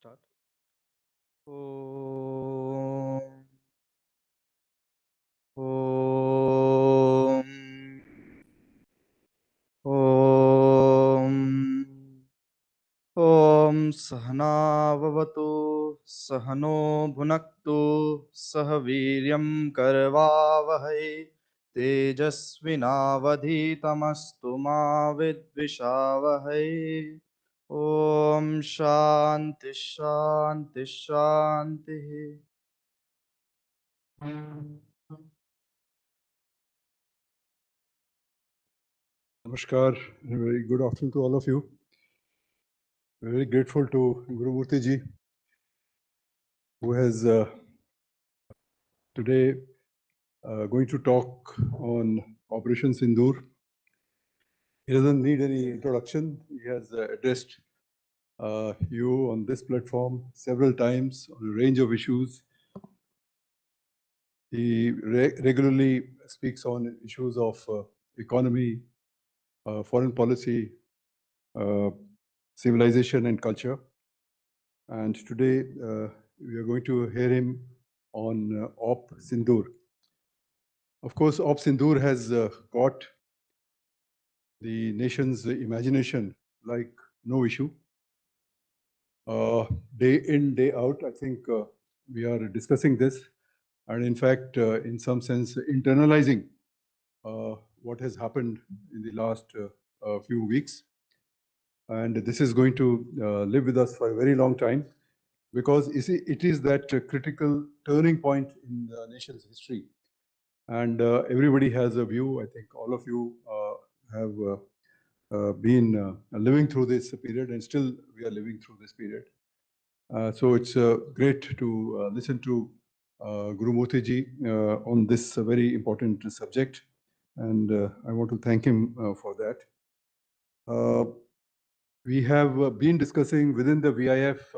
start. Om, Om, Om, Om Sahana Vavatu Sahano Bhunaktu Sahaviryam Karvavahai Tejasvinavadhitamastu ma vidvishavahai. Om Shanti Shanti Shanti. Namaskar, and a very good afternoon to all of you. We're very grateful to Gurumurthy ji, who has today going to talk on Operation Sindoor. He doesn't need any introduction. He has addressed you on this platform several times on a range of issues. He regularly speaks on issues of economy, foreign policy, civilization and culture. And today we are going to hear him on Op Sindur. Of course, Op Sindur has caught the nation's imagination like no issue. Day in, day out, I think we are discussing this, and in fact, in some sense, internalizing what has happened in the last few weeks. And this is going to live with us for a very long time, because you see, it is that critical turning point in the nation's history. And everybody has a view. I think all of you have been living through this period, and still we are living through this period. So it's great to listen to Gurumurthy ji on this very important subject. And I want to thank him for that. We have been discussing within the VIF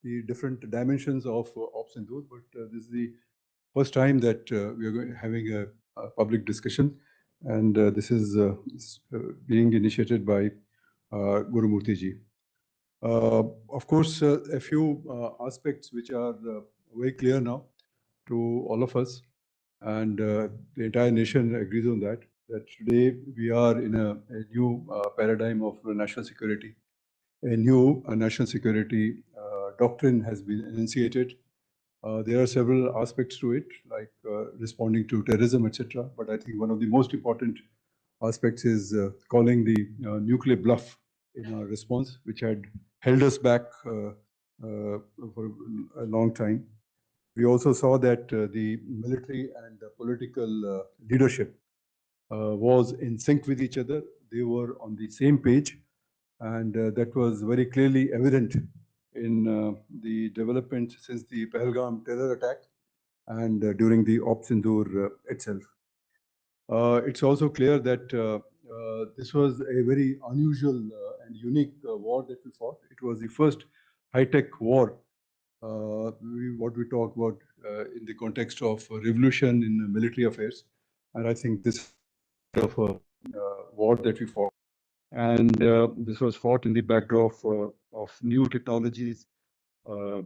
the different dimensions of Ops Sindoor, but this is the first time that we are having a public discussion, and this is being initiated by Gurumurthy ji. Of course, a few aspects which are very clear now to all of us, and the entire nation agrees on that, that today we are in a new paradigm of national security. A new national security doctrine has been enunciated. There are several aspects to it, like responding to terrorism, etc. But I think one of the most important aspects is calling the nuclear bluff in our response, which had held us back for a long time. We also saw that the military and the political leadership was in sync with each other. They were on the same page, and that was very clearly evident in the development since the Pahalgam terror attack and during the Op Sindoor itself. It's also clear that this was a very unusual and unique war that we fought. It was the first high-tech war, what we talk about in the context of revolution in military affairs. And I think this of a war that we fought. And this was fought in the backdrop of new technologies,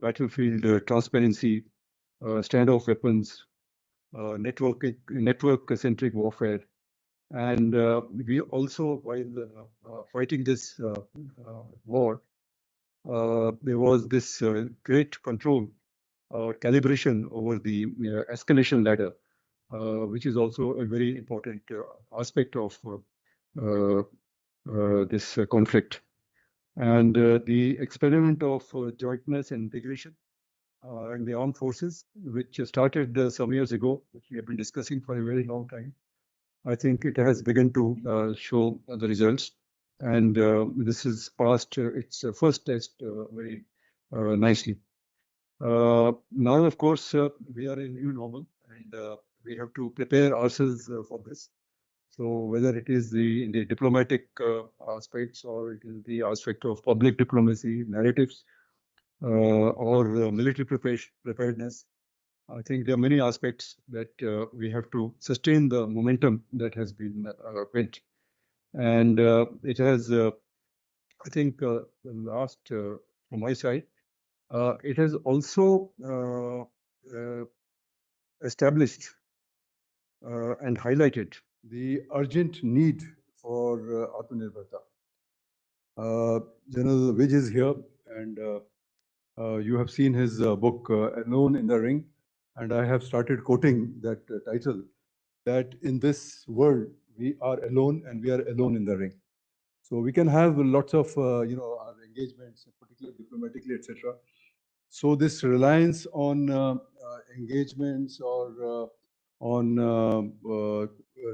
battlefield transparency, standoff weapons, network-centric warfare. And we also, while fighting this war, there was this great control or calibration over the escalation ladder, which is also a very important aspect of this conflict. And the experiment of jointness and integration in the armed forces, which started some years ago, which we have been discussing for a very long time, I think it has begun to show the results. And this has passed its first test very nicely. Now, of course, we are in new normal, and we have to prepare ourselves for this. So whether it is the diplomatic aspects, or it is the aspect of public diplomacy, narratives, or military preparedness, I think there are many aspects that we have to sustain the momentum that has been built. And it has, I think, last, from my side, It has also established and highlighted the urgent need for Atmanirbharta. General Vij is here, and you have seen his book, Alone in the Ring, and I have started quoting that title, that in this world, we are alone and we are alone in the ring. So we can have lots of, our engagements, particularly diplomatically, etc. So this reliance on engagements or on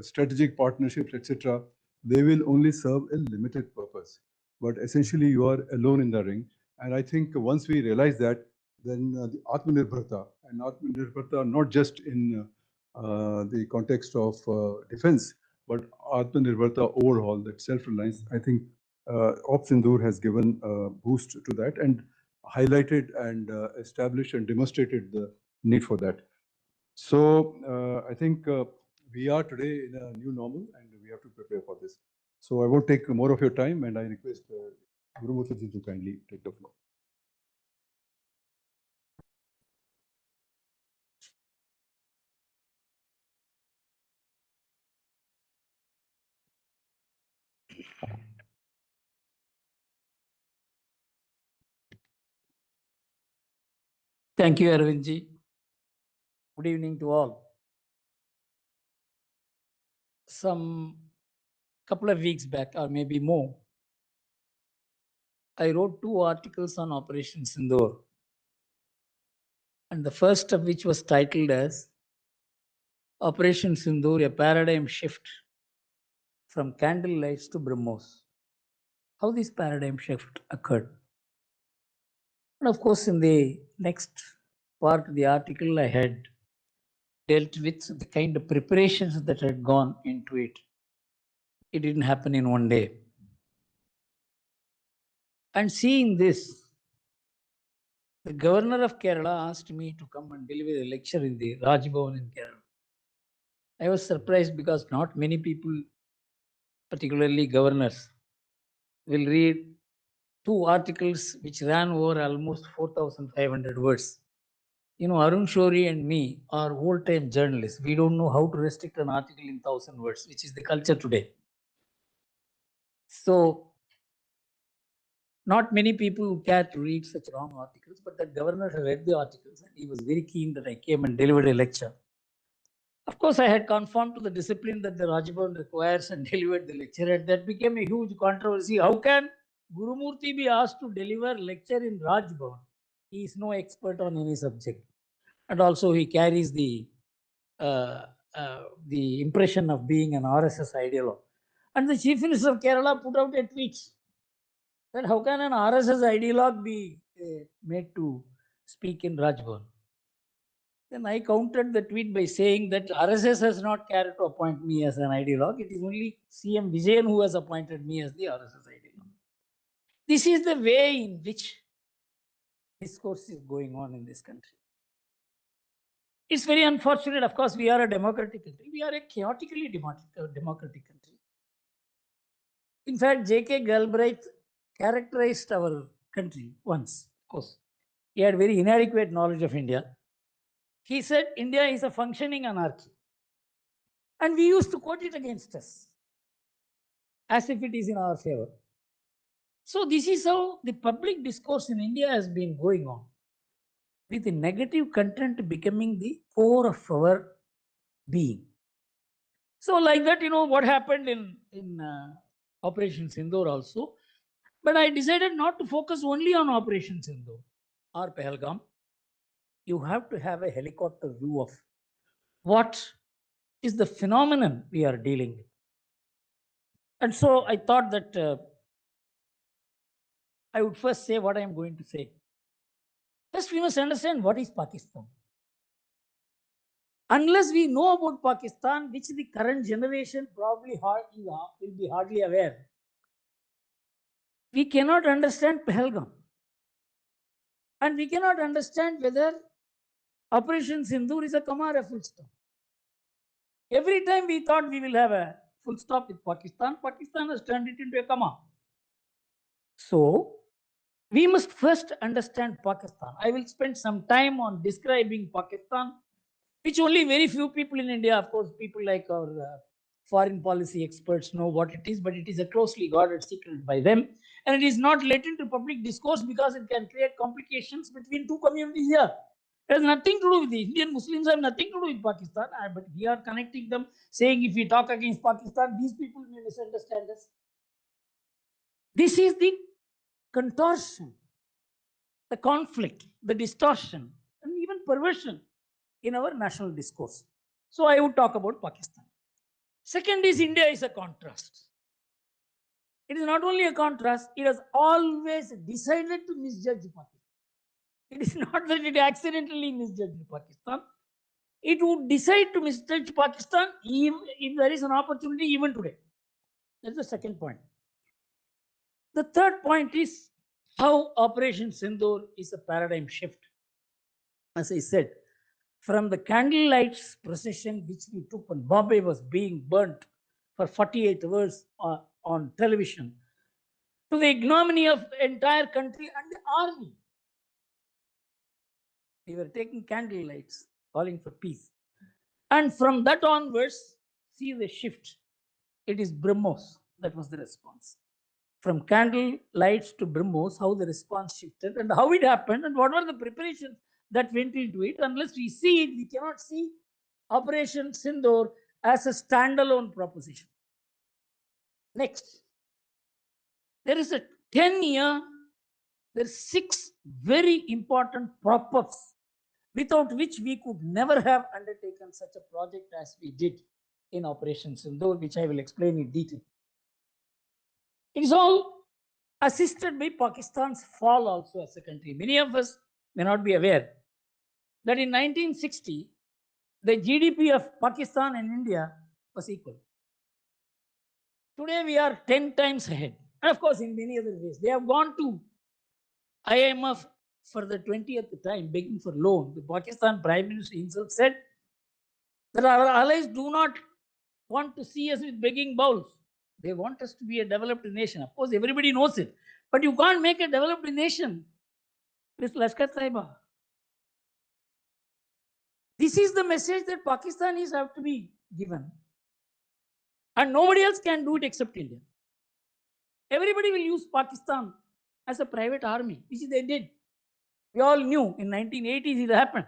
strategic partnerships, etc., they will only serve a limited purpose. But essentially, you are alone in the ring. And I think once we realize that, then the Atmanirbharta, and Atmanirbharta not just in the context of defense, but Atmanirbharta overall, that self-reliance, I think Op Sindoor has given a boost to that and highlighted and established and demonstrated the need for that. So I think we are today in a new normal and we have to prepare for this. So I won't take more of your time and I request Gurumurthy ji to kindly take the floor. Thank you, Arvindji. Good evening to all. Some couple of weeks back, or maybe more, I wrote 2 articles on Operation Sindoor. And the first of which was titled as Operation Sindoor, a paradigm shift from candle lights to BrahMos. How this paradigm shift occurred. And of course, in the next part of the article, I had dealt with the kind of preparations that had gone into it. It didn't happen in one day. And seeing this, the governor of Kerala asked me to come and deliver a lecture in the Raj Bhavan in Kerala. I was surprised because not many people, particularly governors, will read 2 articles which ran over almost 4,500 words. You know, Arun Shori and me are old-time journalists. We don't know how to restrict an article in 1,000 words, which is the culture today. So, not many people care to read such long articles, but the governor had read the articles and he was very keen that I came and delivered a lecture. Of course, I had conformed to the discipline that the Rajbhavan requires and delivered the lecture, and that became a huge controversy. How can Gurumurthy be asked to deliver lecture in Rajbhavan? He is no expert on any subject, and also he carries the impression of being an RSS ideologue. And the Chief Minister of Kerala put out a tweet that how can an RSS ideologue be made to speak in Rajbhavan? Then I countered the tweet by saying that RSS has not cared to appoint me as an ideologue. It is only CM Vijayan who has appointed me as the RSS ideologue. This is the way in which discourse is going on in this country. It's very unfortunate. Of course, we are a democratic country. We are a chaotically democratic country. In fact, J.K. Galbraith characterized our country once. Of course, he had very inadequate knowledge of India. He said India is a functioning anarchy. And we used to quote it against us as if it is in our favor. So this is how the public discourse in India has been going on, with the negative content becoming the core of our being. So like that, you know, what happened in Operation Sindoor also. But I decided not to focus only on Operation Sindoor or Pahalgam. You have to have a helicopter view of what is the phenomenon we are dealing with. And so I thought that I would first say what I am going to say. First, we must understand what is Pakistan. Unless we know about Pakistan, which the current generation probably will be hardly aware, we cannot understand Pahalgam. And we cannot understand whether Operation Sindoor is a comma or a full stop. Every time we thought we will have a full stop with Pakistan, Pakistan has turned it into a comma. So, We must first understand Pakistan. I will spend some time on describing Pakistan, which only very few people in India, of course, people like our foreign policy experts know what it is, but it is a closely guarded secret by them. And it is not let into public discourse because it can create complications between two communities here. It has nothing to do with the Indian Muslims, have nothing to do with Pakistan, but we are connecting them, saying if we talk against Pakistan, these people may misunderstand us. This is the contortion, the conflict, the distortion, and even perversion in our national discourse. So I would talk about Pakistan. Second is India is a contrast. It is not only a contrast, it has always decided to misjudge Pakistan. It is not that it accidentally misjudged Pakistan. It would decide to misjudge Pakistan if there is an opportunity even today. That's the second point. The third point is how Operation Sindoor is a paradigm shift. As I said, from the candlelights procession which we took when Bombay was being burnt for 48 hours on television, to the ignominy of the entire country and the army. We were taking candlelights, calling for peace. And from that onwards, see the shift. It is BrahMos. That was the response. From candle lights to BrahMos, how the response shifted and how it happened and what were the preparations that went into it. Unless we see it, we cannot see Operation Sindoor as a standalone proposition. Next, there is a 10-year, there are 6 very important prop-ups without which we could never have undertaken such a project as we did in Operation Sindoor, which I will explain in detail. It is all assisted by Pakistan's fall also as a country. Many of us may not be aware that in 1960, the GDP of Pakistan and India was equal. Today we are 10 times ahead. And of course, in many other ways. They have gone to IMF for the 20th time, begging for loan. The Pakistan Prime Minister himself said that our allies do not want to see us with begging bowls. They want us to be a developed nation. Of course, everybody knows it. But you can't make a developed nation with Lashkar Taiba. This is the message that Pakistanis have to be given. And nobody else can do it except India. Everybody will use Pakistan as a private army, which they did. We all knew in 1980s it happened.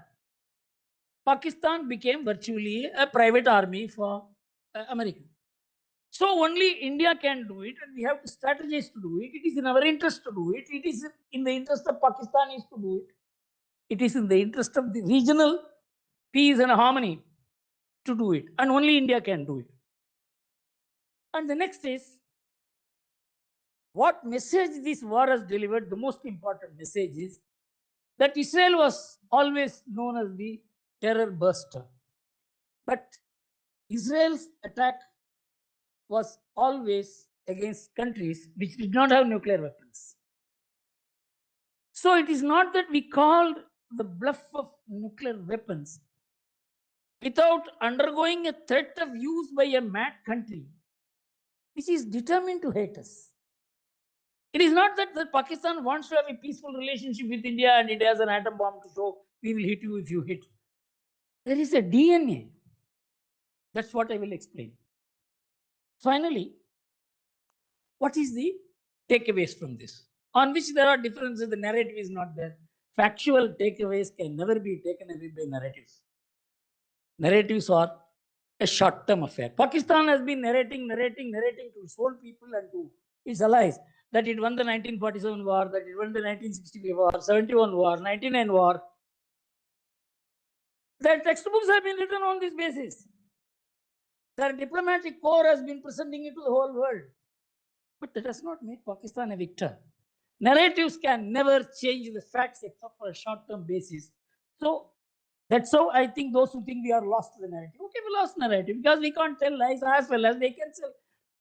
Pakistan became virtually a private army for America. So only India can do it, and we have to strategize to do it. It is in our interest to do it. It is in the interest of Pakistanis to do it. It is in the interest of the regional peace and harmony to do it, and only India can do it. And the next is what message this war has delivered. The most important message is that Israel was always known as the terror buster. But Israel's attack was always against countries which did not have nuclear weapons. So it is not that we called the bluff of nuclear weapons without undergoing a threat of use by a mad country which is determined to hate us. It is not that Pakistan wants to have a peaceful relationship with India and it has an atom bomb to show we will hit you if you hit. There is a DNA. That's what I will explain. Finally, what is the takeaways from this? On which there are differences, the narrative is not there. Factual takeaways can never be taken away by narratives. Narratives are a short-term affair. Pakistan has been narrating to its own people and to its allies that it won the 1947 war, that it won the 1965 war, 71 war, 99 war. Their textbooks have been written on this basis. Their diplomatic corps has been presenting it to the whole world. But that does not make Pakistan a victor. Narratives can never change the facts except for a short-term basis. So that's how I think those who think we are lost to the narrative. Okay, we lost narrative because we can't tell lies as well as they can tell.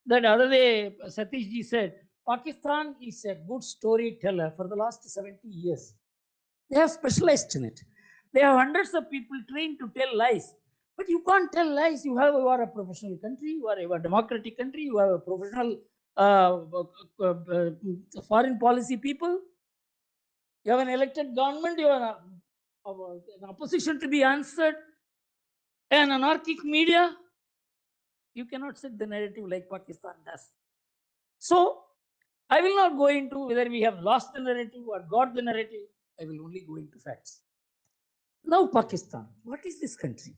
That other day, Satish ji said, Pakistan is a good storyteller for the last 70 years. They have specialized in it. They have hundreds of people trained to tell lies. But you can't tell lies. You are a professional country. You are a democratic country. You have a professional foreign policy people. You have an elected government, you have an opposition to be answered, an anarchic media. You cannot set the narrative like Pakistan does. So, I will not go into whether we have lost the narrative or got the narrative. I will only go into facts. Now, Pakistan. What is this country?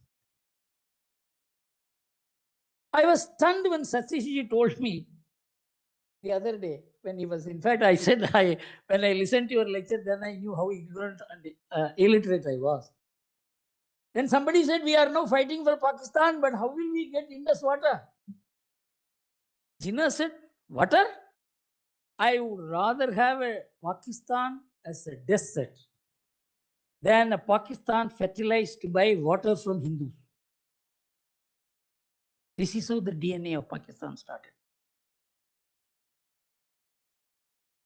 I was stunned when Satyajiji told me the other day when he was, in fact, I said, when I listened to your lecture, then I knew how ignorant and illiterate I was. Then somebody said, we are now fighting for Pakistan, but how will we get Indus water? Jinnah said, water? I would rather have a Pakistan as a desert than a Pakistan fertilized by water from Hindus. This is how the DNA of Pakistan started.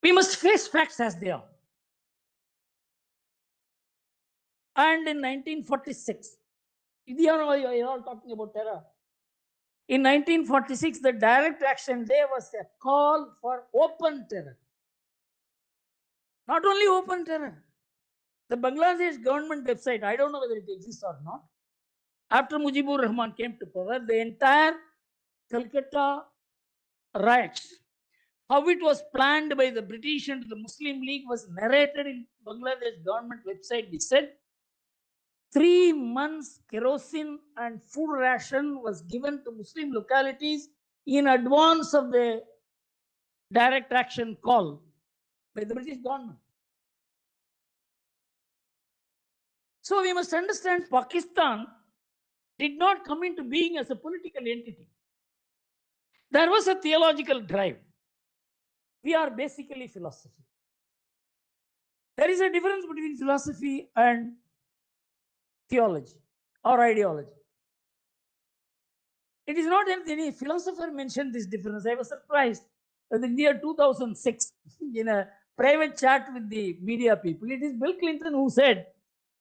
We must face facts as they are. And in 1946, you know, you're all talking about terror. In 1946, the Direct Action Day was a call for open terror. Not only open terror, the Bangladesh government website, I don't know whether it exists or not. After Mujibur Rahman came to power, the entire Calcutta riots, how it was planned by the British and the Muslim League, was narrated in Bangladesh government website, which said 3 months kerosene and food ration was given to Muslim localities in advance of the direct action call by the British government. So we must understand Pakistan did not come into being as a political entity. There was a theological drive. We are basically philosophy. There is a difference between philosophy and theology or ideology. It is not any philosopher mentioned this difference. I was surprised that in the year 2006, in a private chat with the media people, it is Bill Clinton who said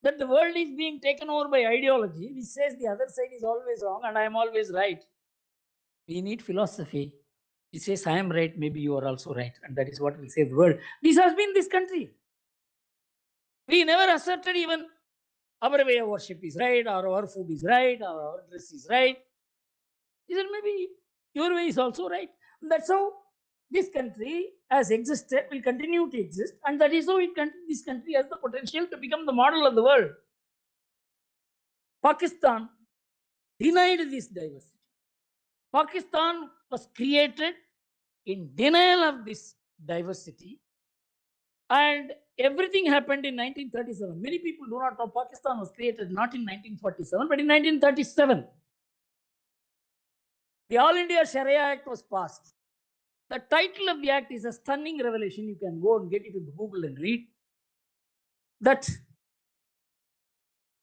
that the world is being taken over by ideology, which says the other side is always wrong and I am always right. We need philosophy. It says I am right, maybe you are also right, and that is what will save the world. This has been this country. We never asserted even our way of worship is right, or our food is right, or our dress is right. He said maybe your way is also right. That's how this country has existed, will continue to exist, and that is how this country has the potential to become the model of the world. Pakistan denied this diversity. Pakistan was created in denial of this diversity, and everything happened in 1937. Many people do not know Pakistan was created not in 1947, but in 1937. The All India Sharia Act was passed. The title of the act is a stunning revelation. You can go and get it in Google and read that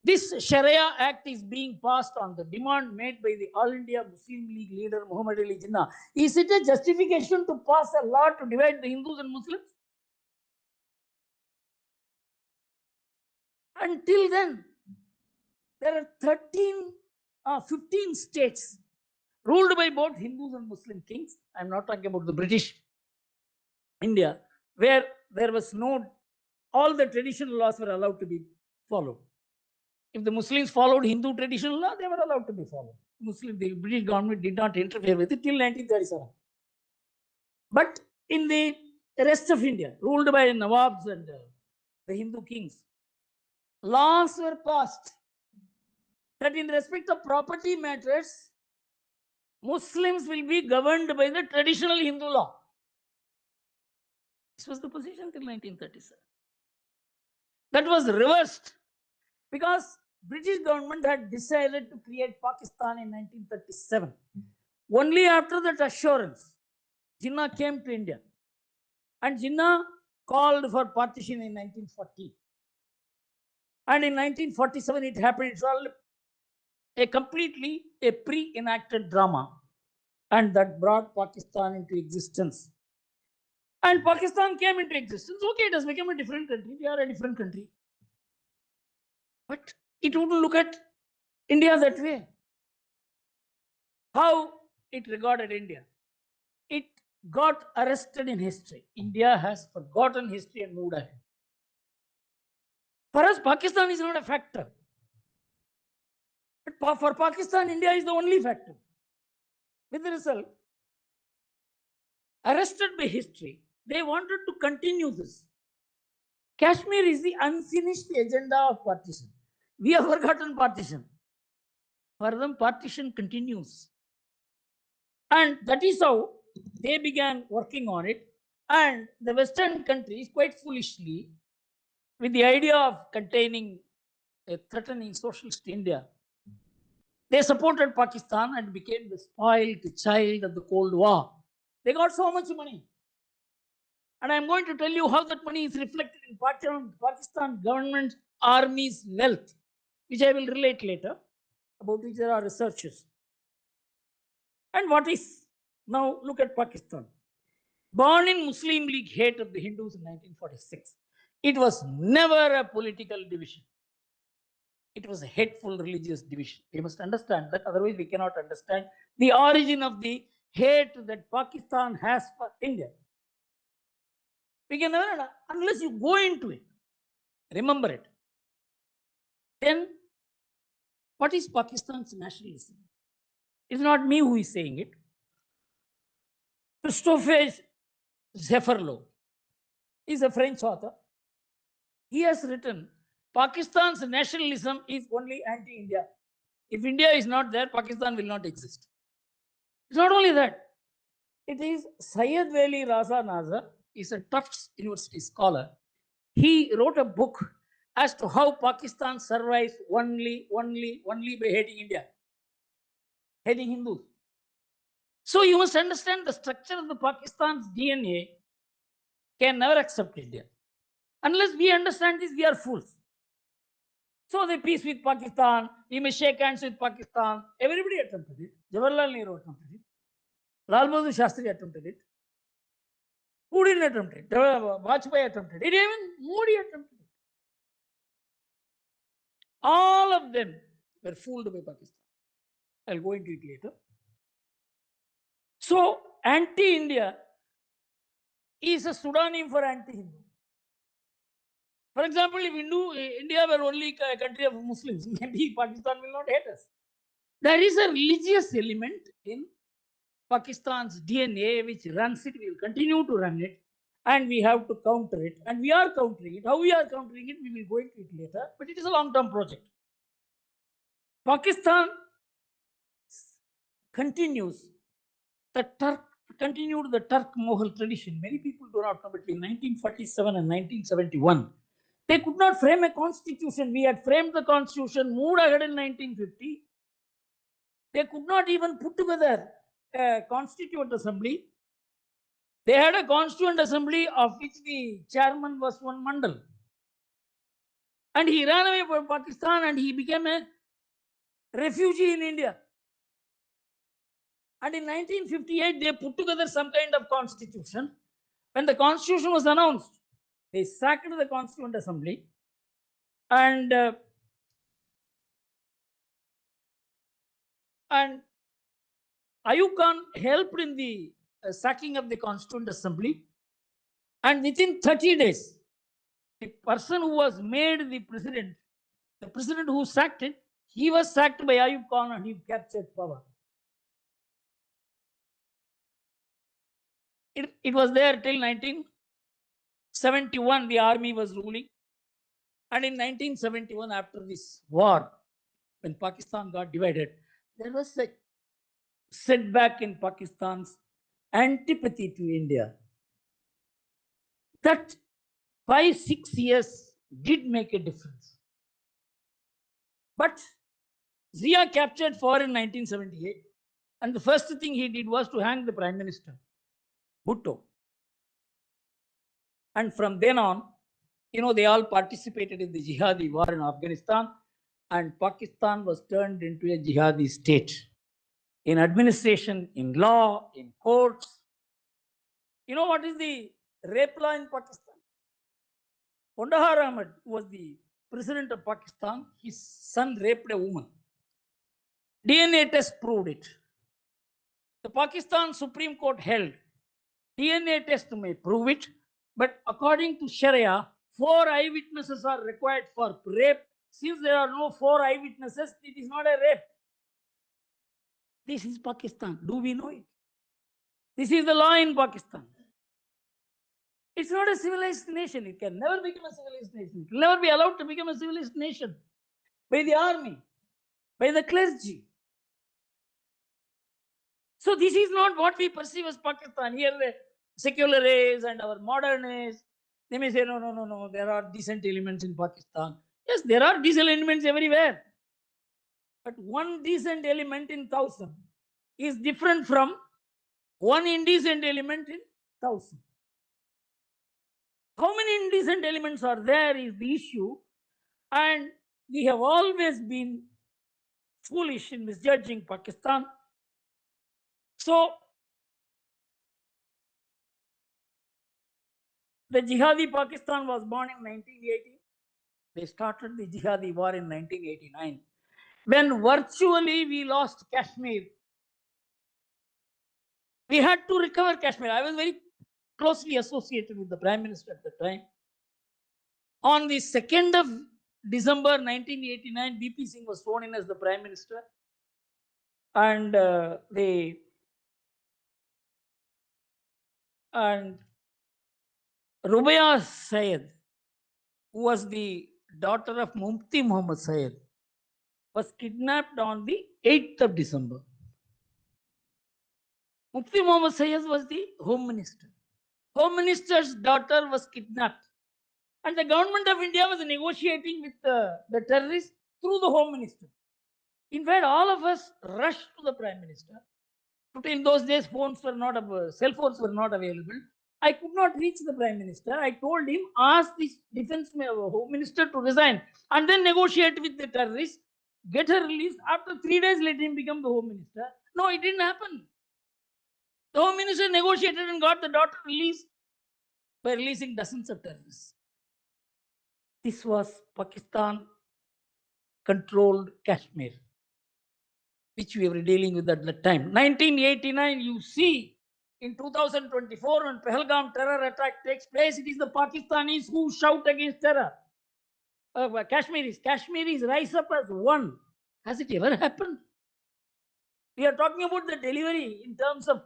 this Sharia Act is being passed on the demand made by the All India Muslim League leader Muhammad Ali Jinnah. Is it a justification to pass a law to divide the Hindus and Muslims? Until then, there are 15 states ruled by both Hindus and Muslim kings. I'm not talking about the British India, where there was all the traditional laws were allowed to be followed. If the Muslims followed Hindu traditional law, they were allowed to be followed. The British government did not interfere with it till 1937. But in the rest of India, ruled by Nawabs and the Hindu kings, laws were passed that in respect of property matters, Muslims will be governed by the traditional Hindu law. This was the position till 1937. That was reversed because British government had decided to create Pakistan in 1937. Only after that assurance, Jinnah came to India. And Jinnah called for partition in 1940. And in 1947, it happened. It's all completely a pre-enacted drama. And that brought Pakistan into existence. And Pakistan came into existence. Okay, it has become a different country. We are a different country. But it wouldn't look at India that way. How it regarded India? It got arrested in history. India has forgotten history and moved ahead. For us, Pakistan is not a factor. But for Pakistan, India is the only factor. With the result, arrested by history, they wanted to continue this. Kashmir is the unfinished agenda of partition. We have forgotten partition. For them, partition continues. And that is how they began working on it. And the Western countries, quite foolishly, with the idea of containing a threatening socialist India, they supported Pakistan and became the spoiled child of the Cold War. They got so much money. And I'm going to tell you how that money is reflected in Pakistan government army's wealth, which I will relate later, about which there are researches. And what is, now look at Pakistan. Born in Muslim League hate of the Hindus in 1946, it was never a political division. It was a hateful religious division. We must understand that, otherwise we cannot understand the origin of the hate that Pakistan has for India. We can never, unless you go into it, remember it. Then, what is Pakistan's nationalism? It's not me who is saying it. Christophe Zefferlo is a French author. He has written, Pakistan's nationalism is only anti-India. If India is not there, Pakistan will not exist. It's not only that. It is Syed Wali Raza Nazar, is a Tufts University scholar. He wrote a book as to how Pakistan survives only by hating India, hating Hindus. So you must understand the structure of the Pakistan's DNA can never accept India. Unless we understand this, we are fools. So the peace with Pakistan, we may shake hands with Pakistan. Everybody attempted it. Jawaharlal Nehru attempted it. Lal Bahadur Shastri attempted it. Who didn't attempt it? Vajpayee attempted it. Even Modi attempted it. All of them were fooled by Pakistan. I'll go into it later. So, anti-India is a pseudonym for anti-Hindu. For example, if India were only a country of Muslims, maybe Pakistan will not hate us. There is a religious element in Pakistan's DNA which runs it, we will continue to run it, and we have to counter it. And we are countering it. How we are countering it, we will go into it later, but it is a long-term project. Pakistan continues the Turk-Mughal tradition. Many people do not know, between 1947 and 1971, they could not frame a constitution. We had framed the constitution, moved ahead in 1950. They could not even put together a constituent assembly. They had a constituent assembly of which the chairman was one Mandal. And he ran away from Pakistan and he became a refugee in India. And in 1958, they put together some kind of constitution. When the constitution was announced, they sacked the Constituent Assembly, and Ayub Khan helped in the sacking of the Constituent Assembly. And within 30 days, the person who was made the president who sacked it, he was sacked by Ayub Khan and he captured power. It was there till 1971, the army was ruling. And in 1971, after this war, when Pakistan got divided, there was a setback in Pakistan's antipathy to India. That 5-6 years did make a difference. But Zia captured power in 1978, and the first thing he did was to hang the Prime Minister, Bhutto. And from then on, they all participated in the jihadi war in Afghanistan, and Pakistan was turned into a jihadi state in administration, in law, in courts. You know what is the rape law in Pakistan? Kandahar Ahmad, who was the president of Pakistan, his son raped a woman. DNA test proved it. The Pakistan Supreme Court held DNA test may prove it, but according to Sharia, 4 eyewitnesses are required for rape. Since there are no 4 eyewitnesses, it is not a rape. This is Pakistan. Do we know it? This is the law in Pakistan. It's not a civilized nation. It can never become a civilized nation. It will never be allowed to become a civilized nation by the army, by the clergy. So this is not what we perceive as Pakistan. Here the secularists and our modernists, they may say, no, there are decent elements in Pakistan. Yes, there are decent elements everywhere. But one decent element in 1,000 is different from one indecent element in 1,000. How many indecent elements are there is the issue, and we have always been foolish in misjudging Pakistan. So the Jihadi Pakistan was born in 1980. They started the Jihadi war in 1989. When virtually we lost Kashmir, we had to recover Kashmir. I was very closely associated with the Prime Minister at the time. On the 2nd of December 1989, BP Singh was sworn in as the Prime Minister. And Rubaiyat Syed, who was the daughter of Mufti Muhammad Syed, was kidnapped on the 8th of December. Mufti Muhammad Syed was the Home Minister. Home Minister's daughter was kidnapped. And the government of India was negotiating with the terrorists through the Home Minister. In fact, all of us rushed to the Prime Minister. In those days, cell phones were not available. I could not reach the Prime Minister. I told him, ask the Defense Home Minister to resign and then negotiate with the terrorists, get her released. After 3 days, let him become the Home Minister. No, it didn't happen. The Home Minister negotiated and got the daughter released by releasing dozens of terrorists. This was Pakistan controlled Kashmir, which we were dealing with at that time. 1989, you see, in 2024, when Pahalgam terror attack takes place, it is the Pakistanis who shout against terror. Kashmiris rise up as one. Has it ever happened? We are talking about the delivery in terms of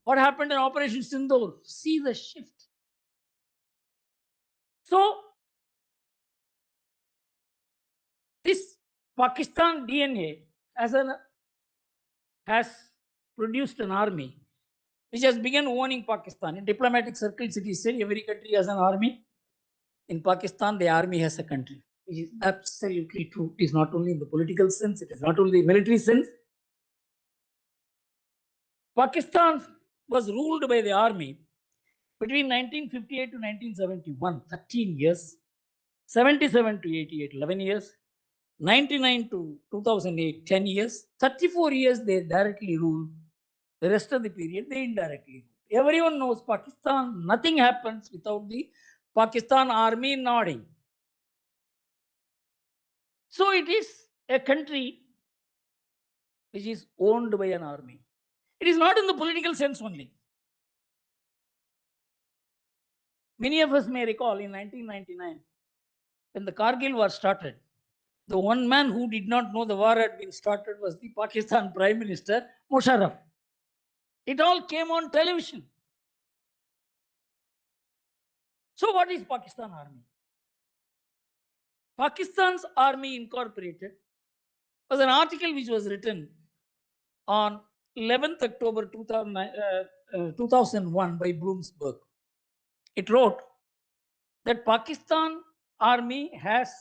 what happened in Operation Sindoor. See the shift. So, this Pakistan DNA has produced an army which has begun owning Pakistan. In diplomatic circles, it is said every country has an army. In Pakistan, the army has a country. It is absolutely true. It is not only in the political sense, it is not only the military sense. Pakistan was ruled by the army between 1958 to 1971, 13 years. 77 to 88, 11 years. 99 to 2008, 10 years. 34 years they directly ruled. The rest of the period they indirectly ruled. Everyone knows Pakistan, nothing happens without the Pakistan army nodding. So it is a country which is owned by an army. It is not in the political sense only. Many of us may recall in 1999, when the Kargil war started, the one man who did not know the war had been started was the Pakistan Prime Minister, Musharraf. It all came on television. So what is Pakistan Army? Pakistan's Army Incorporated was an article which was written on 11th October 2001 by Bloomsburg. It wrote that Pakistan Army has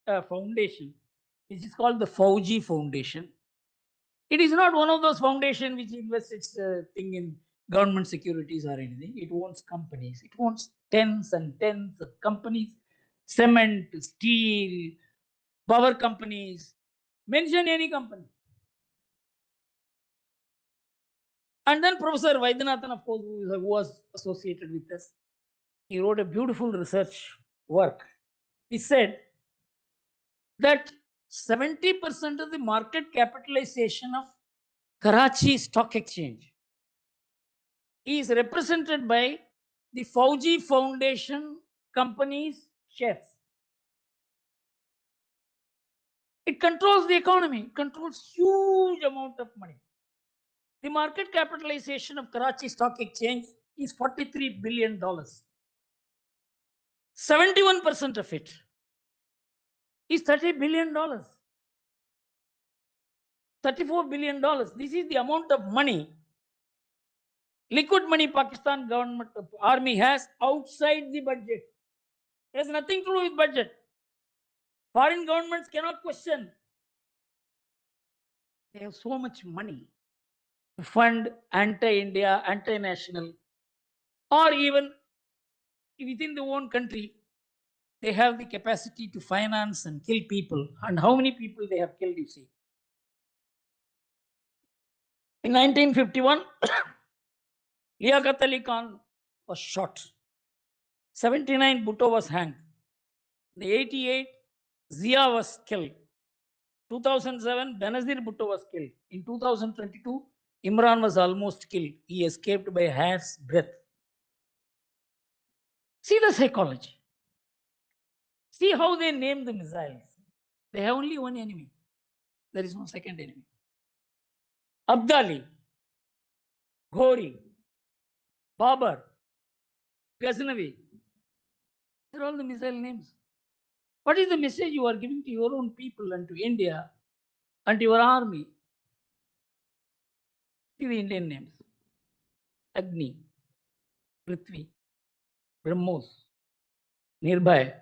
a foundation which is called the Fauji Foundation. It is not one of those foundations which invests its thing in government securities or anything. It owns companies. It owns tens and tens of companies, cement, steel, power companies. Mention any company. And then Professor Vaidyanathan, of course, who was associated with us, he wrote a beautiful research work. He said that 70% of the market capitalization of Karachi Stock Exchange is represented by the Fauji Foundation companies, shares. It controls the economy, it controls huge amount of money. The market capitalization of Karachi Stock Exchange is $43 billion. 71% of it is $30 billion. $34 billion. This is the amount of money, liquid money Pakistan government army has outside the budget. It has nothing to do with budget. Foreign governments cannot question. They have so much money to fund anti-India, anti-national, or even within their own country, they have the capacity to finance and kill people. And how many people they have killed, you see. In 1951, Liaquat Ali Khan was shot. 79, Bhutto was hanged. In 88, Zia was killed. 2007, Benazir Bhutto was killed. In 2022, Imran was almost killed. He escaped by a hair's breadth. See the psychology. See how they name the missiles. They have only one enemy. There is no second enemy. Abdali, Ghori, Babar, Ghaznavi. They're all the missile names. What is the message you are giving to your own people and to India and to your army? See the Indian names. Agni, Prithvi, Brahmos, Nirbhay,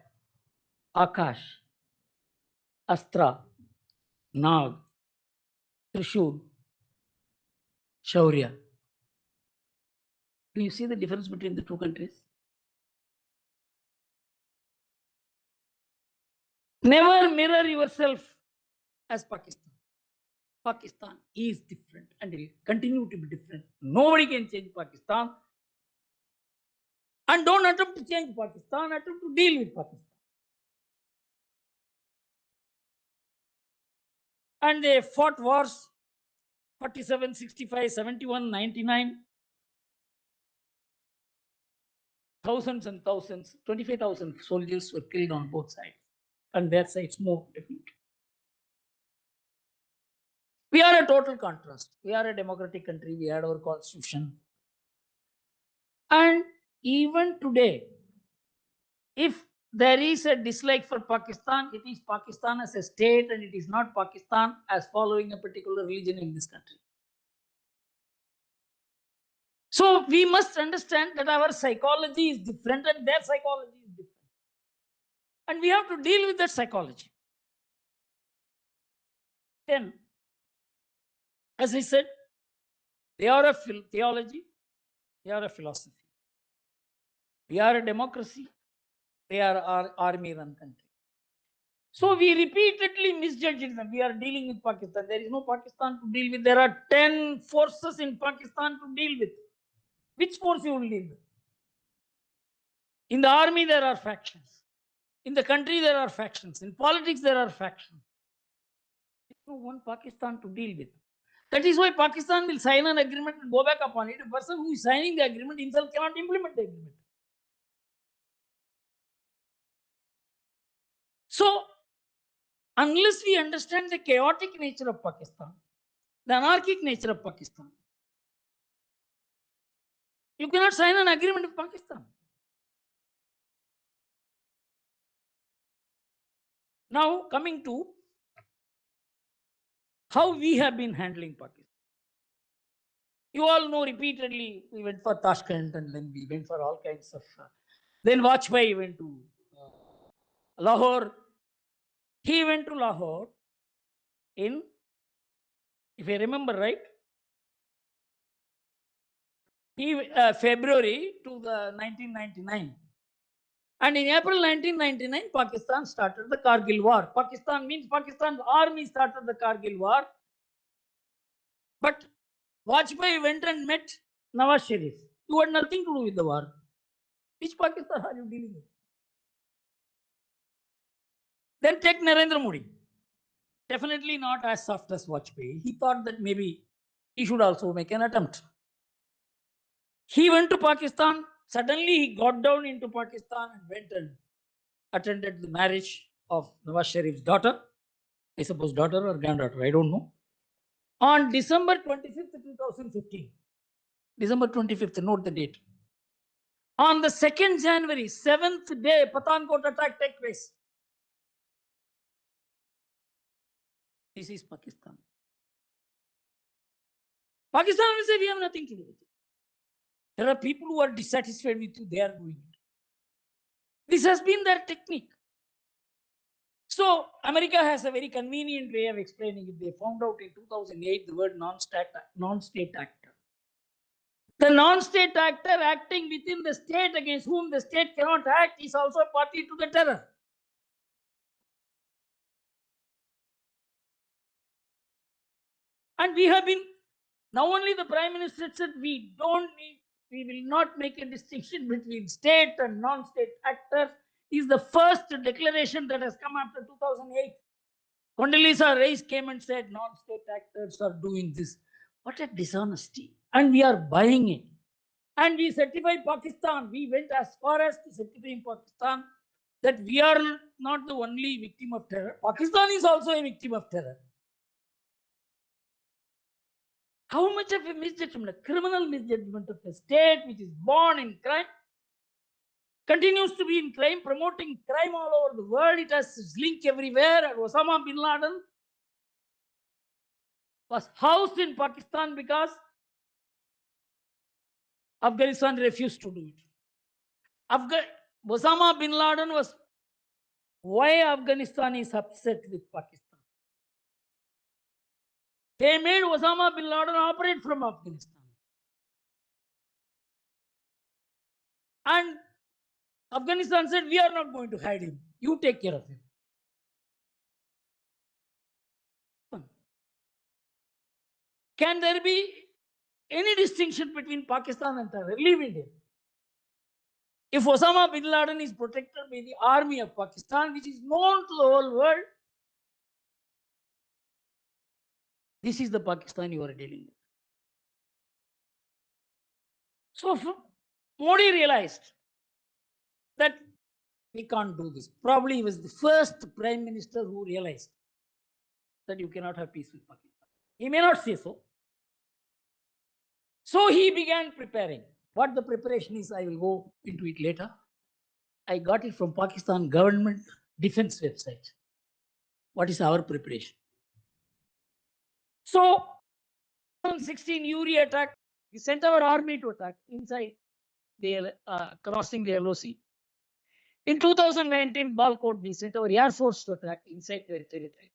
Akash, Astra, Nag, Trishul, Shaurya. Do you see the difference between the two countries? Never mirror yourself as Pakistan. Pakistan is different and will continue to be different. Nobody can change Pakistan. And don't attempt to change Pakistan, attempt to deal with Pakistan. And they fought wars 47, 65, 71, 99. Thousands and thousands, 25,000 soldiers were killed on both sides. And their sides more, definitely. We are a total contrast. We are a democratic country. We had our constitution. And even today, if there is a dislike for Pakistan, it is Pakistan as a state and it is not Pakistan as following a particular religion in this country. So we must understand that our psychology is different and their psychology is different. And we have to deal with that psychology. Then, as I said, they are a theology, they are a philosophy. We are a democracy, they are our army-run country. So we repeatedly misjudged them. We are dealing with Pakistan. There is no Pakistan to deal with. There are 10 forces in Pakistan to deal with. Which force you will deal with? In the army, there are factions. In the country, there are factions. In politics, there are factions. There is no one Pakistan to deal with. That is why Pakistan will sign an agreement and go back upon it. A person who is signing the agreement himself cannot implement the agreement. So, unless we understand the chaotic nature of Pakistan, the anarchic nature of Pakistan, you cannot sign an agreement with Pakistan. Now, coming to how we have been handling Pakistan. You all know repeatedly we went for Tashkent and then we went for all kinds of. Then Vajpayee went to Lahore. He went to Lahore in, if I remember right, February to the 1999. And in April 1999, Pakistan started the Kargil war. Pakistan means Pakistan's army started the Kargil war. But Vajpayee went and met Nawaz Sharif. You had nothing to do with the war. Which Pakistan are you dealing with? Then take Narendra Modi. Definitely not as soft as Vajpayee. He thought that maybe he should also make an attempt. He went to Pakistan. Suddenly he got down into Pakistan and went and attended the marriage of Nawaz Sharif's daughter, I suppose daughter or granddaughter, I don't know, on December 25th, 2015. December 25th, note the date. On the 2nd January, 7th day, Pathankot attack take place. This is Pakistan. Pakistan will say we have nothing to do with it. There are people who are dissatisfied with you, they are doing it. This has been their technique. So America has a very convenient way of explaining it. They found out in 2008 the word non-state actor. The non-state actor acting within the state against whom the state cannot act is also a party to the terror. And we have been, now only the Prime Minister said we will not make a distinction between state and non-state actors. Is the first declaration that has come after 2008. Condoleezza Rice came and said non-state actors are doing this. What a dishonesty. And we are buying it. And we certified Pakistan. We went as far as to certify Pakistan that we are not the only victim of terror. Pakistan is also a victim of terror. How much of a misjudgment, a criminal misjudgment of a state which is born in crime, continues to be in crime, promoting crime all over the world. It has its link everywhere. And Osama bin Laden was housed in Pakistan because Afghanistan refused to do it. Osama bin Laden was why Afghanistan is upset with Pakistan. They made Osama bin Laden operate from Afghanistan. And Afghanistan said, we are not going to hide him. You take care of him. Can there be any distinction between Pakistan and terror? Leave India. If Osama bin Laden is protected by the army of Pakistan, which is known to the whole world, this is the Pakistan you are dealing with. So Modi realized that we can't do this. Probably he was the first prime minister who realized that you cannot have peace with Pakistan. He may not say so. So he began preparing. What the preparation is, I will go into it later. I got it from Pakistan government defense website. What is our preparation? So, 2016 Uri attack, we sent our army to attack inside the crossing the LOC. In 2019 Balkot, we sent our air force to attack inside their territory.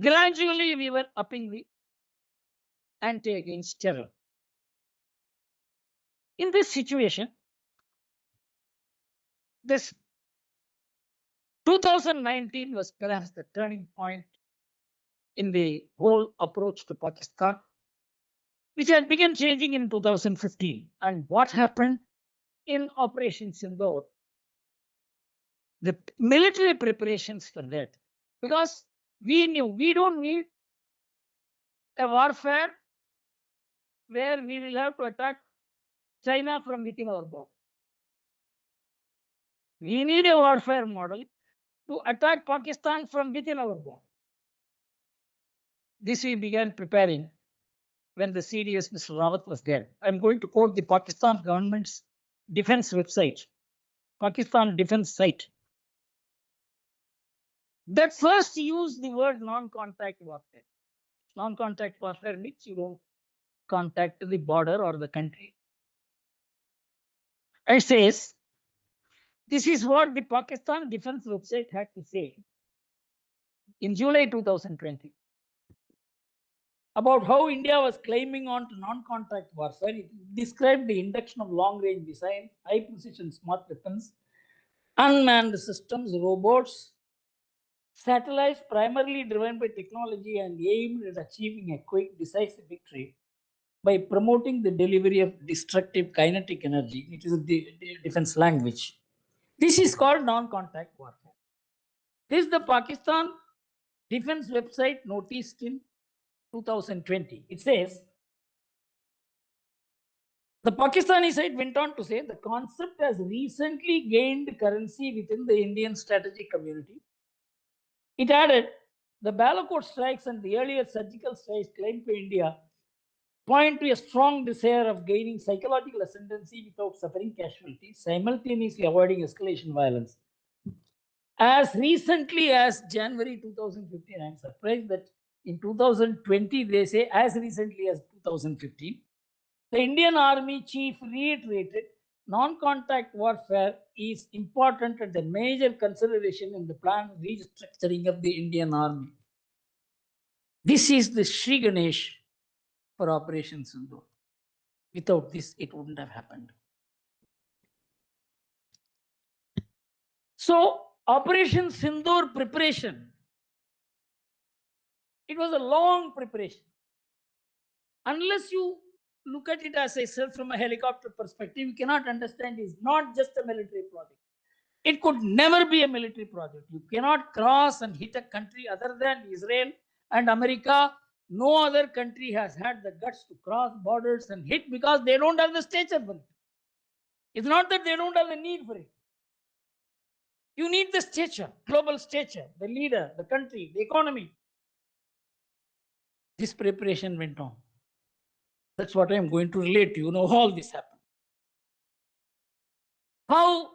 Gradually, we were upping the ante against terror. In this situation, this 2019 was perhaps the turning point in the whole approach to Pakistan, which had begun changing in 2015. And what happened in Operation Sindoor? The military preparations for that, because we knew we don't need a warfare where we will have to attack China from within our border. We need a warfare model to attack Pakistan from within our border. This we began preparing when the CDS Mr. Rawat was there. I'm going to quote the Pakistan government's defense website, Pakistan defense site, that first used the word non-contact warfare. Non-contact warfare means you don't contact the border or the country. It says, this is what the Pakistan defense website had to say in July 2020 about how India was claiming on to non-contact warfare. It described the induction of long-range missiles, high-precision smart weapons, unmanned systems, robots, satellites primarily driven by technology and aimed at achieving a quick, decisive victory by promoting the delivery of destructive kinetic energy. It is the defense language. This is called non-contact warfare. This is the Pakistan defense website noticed in 2020. It says, The Pakistani side went on to say the concept has recently gained currency within the Indian strategic community. It added the Balakot strikes and the earlier surgical strikes claimed to India point to a strong desire of gaining psychological ascendancy without suffering casualties, simultaneously avoiding escalation violence. As recently as January 2015, I'm surprised that in 2020 they say as recently as 2015, the Indian Army chief reiterated non-contact warfare is important and a major consideration in the planned restructuring of the Indian Army. This is the Shri Ganesh for Operation Sindoor. Without this, it wouldn't have happened. So, Operation Sindoor preparation, it was a long preparation. Unless you look at it, as I said, from a helicopter perspective, you cannot understand it's not just a military project. It could never be a military project. You cannot cross and hit a country other than Israel and America. No other country has had the guts to cross borders and hit because they don't have the stature for it. It's not that they don't have the need for it. You need the stature, global stature, the leader, the country, the economy. This preparation went on. That's what I'm going to relate to you. Know all this happened. How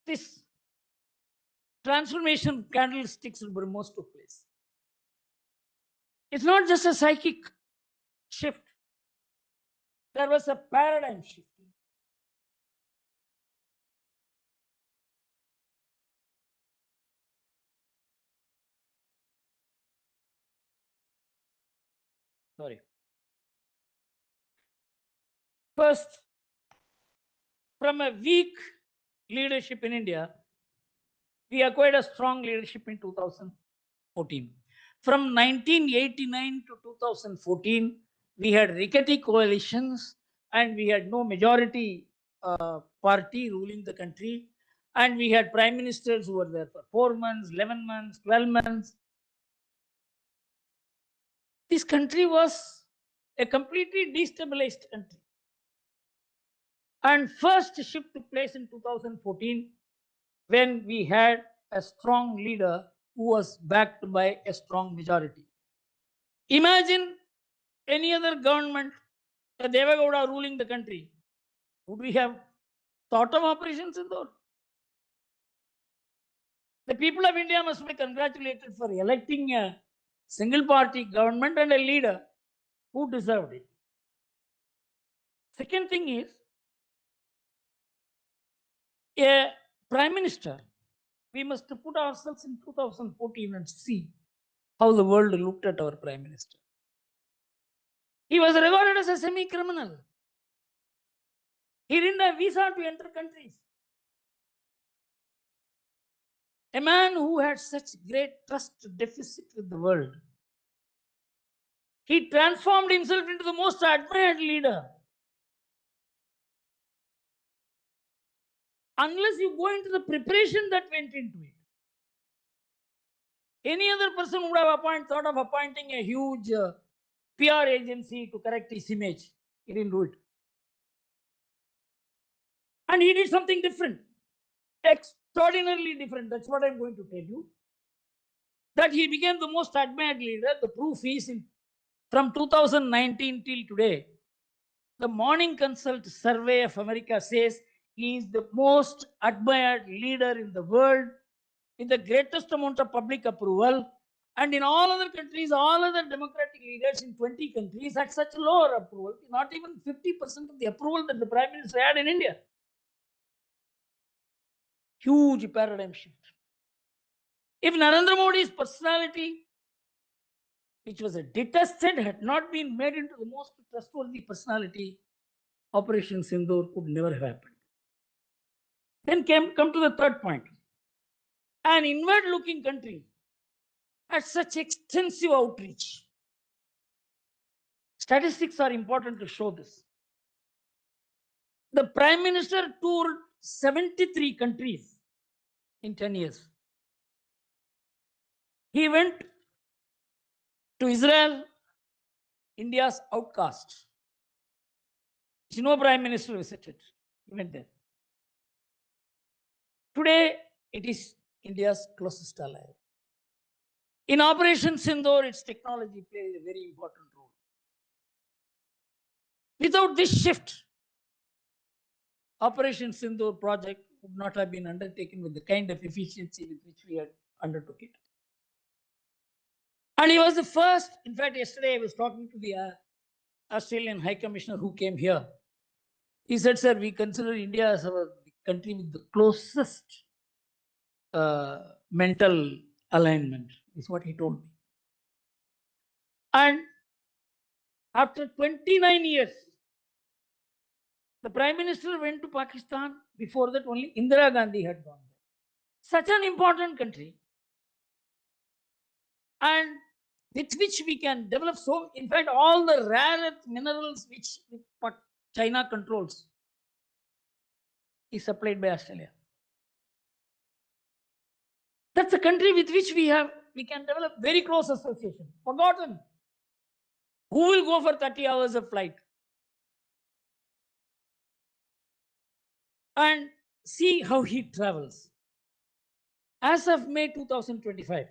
this transformation candlesticks in Brahmos took place. It's not just a psychic shift. There was a paradigm shift. Sorry. First, from a weak leadership in India, we acquired a strong leadership in 2014. From 1989 to 2014, we had rickety coalitions and we had no majority party ruling the country. And we had prime ministers who were there for 4 months, 11 months, 12 months. This country was a completely destabilized country. And first shift took place in 2014 when we had a strong leader who was backed by a strong majority. Imagine any other government, Devagowda ruling the country. Would we have thought of Operation Sindoor? The people of India must be congratulated for electing a single party government and a leader who deserved it. Second thing is, a prime minister, we must put ourselves in 2014 and see how the world looked at our prime minister. He was regarded as a semi-criminal. He didn't have visa to enter countries. A man who had such great trust deficit with the world. He transformed himself into the most admired leader. Unless you go into the preparation that went into it. Any other person would have thought of appointing a huge PR agency to correct his image. He didn't do it. And he did something different. Extraordinarily different. That's what I'm going to tell you. That he became the most admired leader. The proof is from 2019 till today. The Morning Consult survey of America says he is the most admired leader in the world with the greatest amount of public approval. And in all other countries, all other democratic leaders in 20 countries had such lower approval, not even 50% of the approval that the Prime Minister had in India. Huge paradigm shift. If Narendra Modi's personality, which was a detested, had not been made into the most trustworthy personality, Operation Sindoor could never have happened. Then come to the third point. An inward-looking country had such extensive outreach. Statistics are important to show this. The Prime Minister toured 73 countries in 10 years. He went to Israel, India's outcast. No prime minister visited. He went there. Today, it is India's closest ally. In Operation Sindoor, its technology plays a very important role. Without this shift, Operation Sindoor project would not have been undertaken with the kind of efficiency with which we had undertook it. And he was the first. In fact, yesterday I was talking to the Australian High Commissioner who came here. He said, sir, we consider India as our country with the closest mental alignment, is what he told me. And after 29 years, the Prime Minister went to Pakistan. Before that, only Indira Gandhi had gone there. Such an important country. And with which we can develop so, in fact, all the rare earth minerals which China controls is supplied by Australia. That's a country with which we can develop very close association. Forgotten. Who will go for 30 hours of flight? And see how he travels. As of May 2025,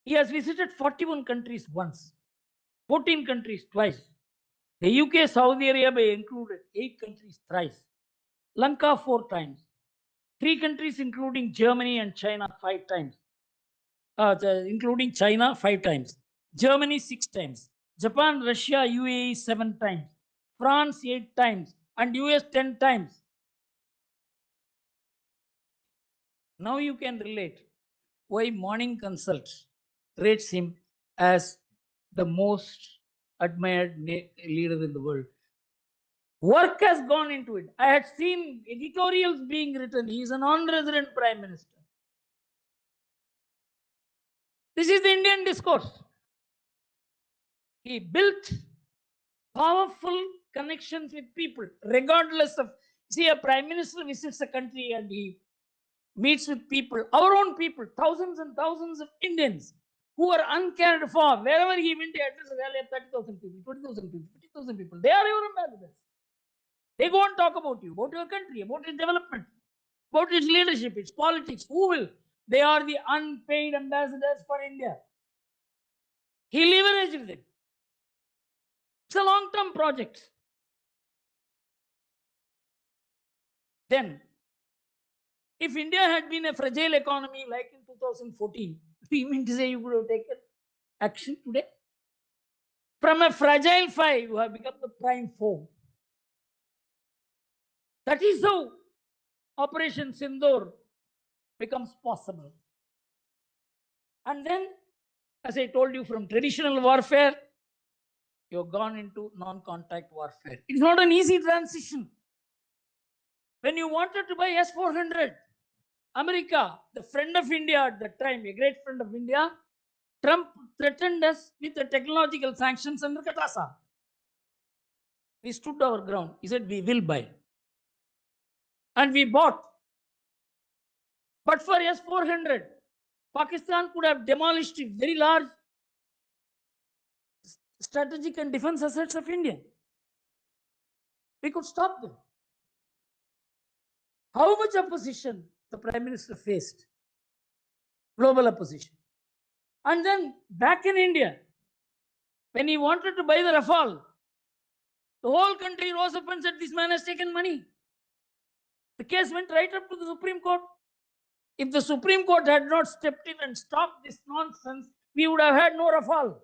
he has visited 41 countries once, 14 countries twice. The UK, Saudi Arabia included 8 countries thrice. Lanka 4 times. 3 countries including Germany and China 5 times. Including China 5 times. Germany 6 times. Japan, Russia, UAE 7 times. France 8 times. And US 10 times. Now you can relate why Morning Consult rates him as the most admired leader in the world. Work has gone into it. I had seen editorials being written. He is a non-resident prime minister. This is the Indian discourse. He built powerful connections with people, regardless of. See, a prime minister visits a country and he meets with people, our own people, thousands and thousands of Indians who are uncared for. Wherever he went, he addressed a rally of 30,000 people, 20,000 people, 50,000 people. They are your ambassadors. They go and talk about you, about your country, about its development, about its leadership, its politics. Who will? They are the unpaid ambassadors for India. He leveraged them. It's a long-term project. Then, if India had been a fragile economy like in 2014, we mean to say you could have taken action today. From a fragile 5, you have become the prime 4. That is how Operation Sindoor becomes possible. And then, as I told you, from traditional warfare, you've gone into non-contact warfare. It's not an easy transition. When you wanted to buy S-400, America, the friend of India at that time, a great friend of India, Trump threatened us with the technological sanctions under Katasa. We stood our ground. He said, we will buy. And we bought. But for S-400, Pakistan could have demolished very large strategic and defense assets of India. We could stop them. How much opposition the Prime Minister faced? Global opposition. And then back in India, when he wanted to buy the Rafale, the whole country rose up and said, this man has taken money. The case went right up to the Supreme Court. If the Supreme Court had not stepped in and stopped this nonsense, we would have had no Rafale.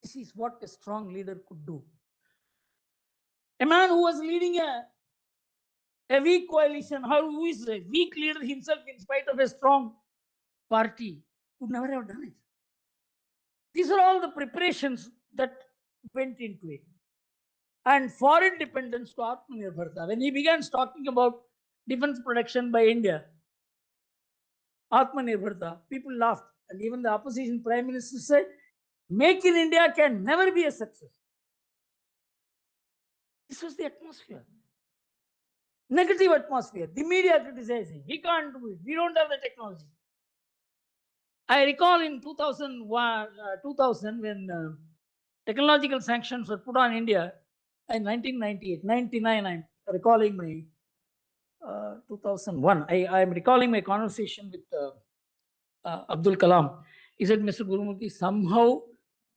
This is what a strong leader could do. A man who was leading a weak coalition, who is a weak leader himself in spite of a strong party, would never have done it. These are all the preparations that went into it. And foreign dependence to Atmanirbharta. When he began talking about defense production by India, Atmanirbharta, people laughed. And even the opposition prime minister said, Make in India can never be a success. This was the atmosphere. Negative atmosphere. The media criticizing. He can't do it. We don't have the technology. I recall in 2001, 2000 when technological sanctions were put on India in 1998, 99, I'm recalling my 2001. I am recalling my conversation with Abdul Kalam. He said, Mr. Gurumurthy, somehow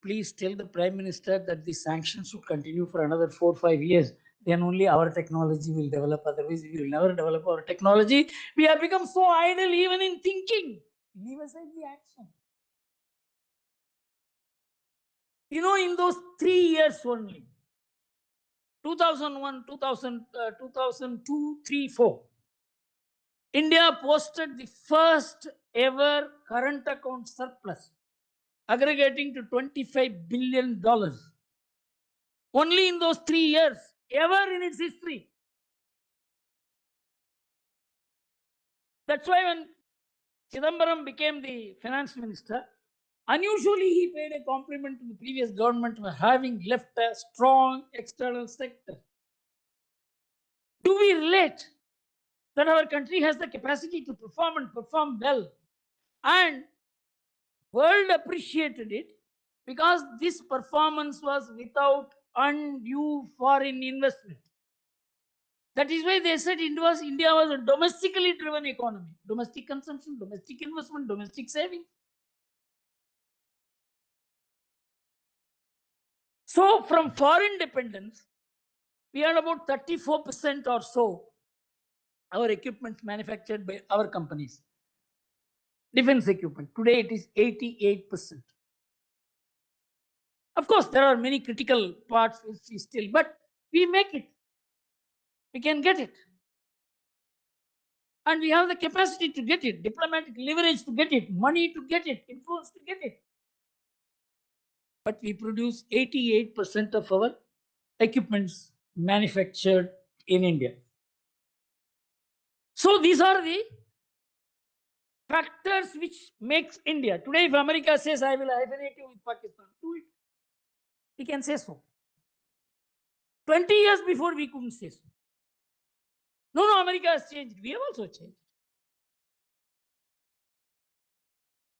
please tell the Prime Minister that the sanctions should continue for another 4 or 5 years. Then only our technology will develop. Otherwise, we will never develop our technology. We have become so idle even in thinking. Leave aside the action. You know, in those 3 years only, 2001, 2000, 2002, 3, 4, India posted the first ever current account surplus, aggregating to $25 billion. Only in those 3 years, ever in its history. That's why when Chidambaram became the finance minister, unusually he paid a compliment to the previous government for having left a strong external sector. Do we relate that our country has the capacity to perform and perform well? And world appreciated it because this performance was without undue foreign investment. That is why they said India was a domestically driven economy. Domestic consumption, domestic investment, domestic saving. So from foreign dependence, we had about 34% or so our equipment manufactured by our companies. Defense equipment. Today it is 88%. Of course, there are many critical parts which we still, but we make it. We can get it. And we have the capacity to get it, diplomatic leverage to get it, money to get it, influence to get it. But we produce 88% of our equipments manufactured in India. So these are the factors which makes India. Today, if America says, I will hyphenate you with Pakistan, do it. We can say so. 20 years before, we couldn't say so. No, America has changed. We have also changed.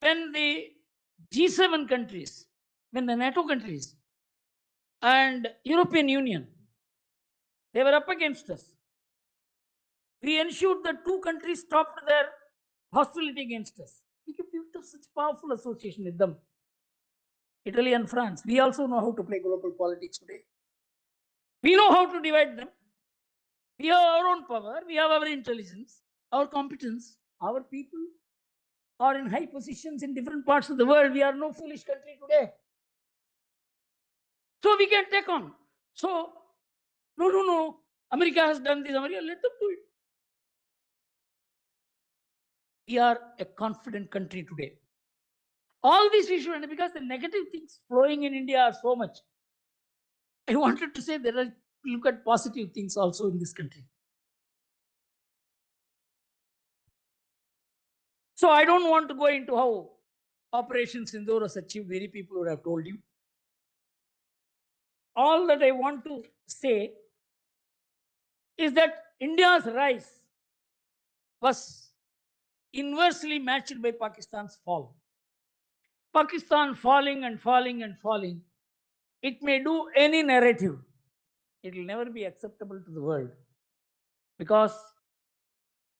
When the G7 countries, when the NATO countries and European Union, they were up against us. We ensured that 2 countries stopped their hostility against us. We built such powerful association with them. Italy and France. We also know how to play global politics today. We know how to divide them. We have our own power. We have our intelligence, our competence. Our people are in high positions in different parts of the world. We are no foolish country today. So we can take on. So, no. America has done this. America, let them do it. We are a confident country today. All these we should, because the negative things flowing in India are so much. I wanted to say there are, look at positive things also in this country. So I don't want to go into how Operation Sindoor was achieved. Many people would have told you. All that I want to say is that India's rise was inversely matched by Pakistan's fall. Pakistan falling and falling and falling. It may do any narrative. It will never be acceptable to the world. Because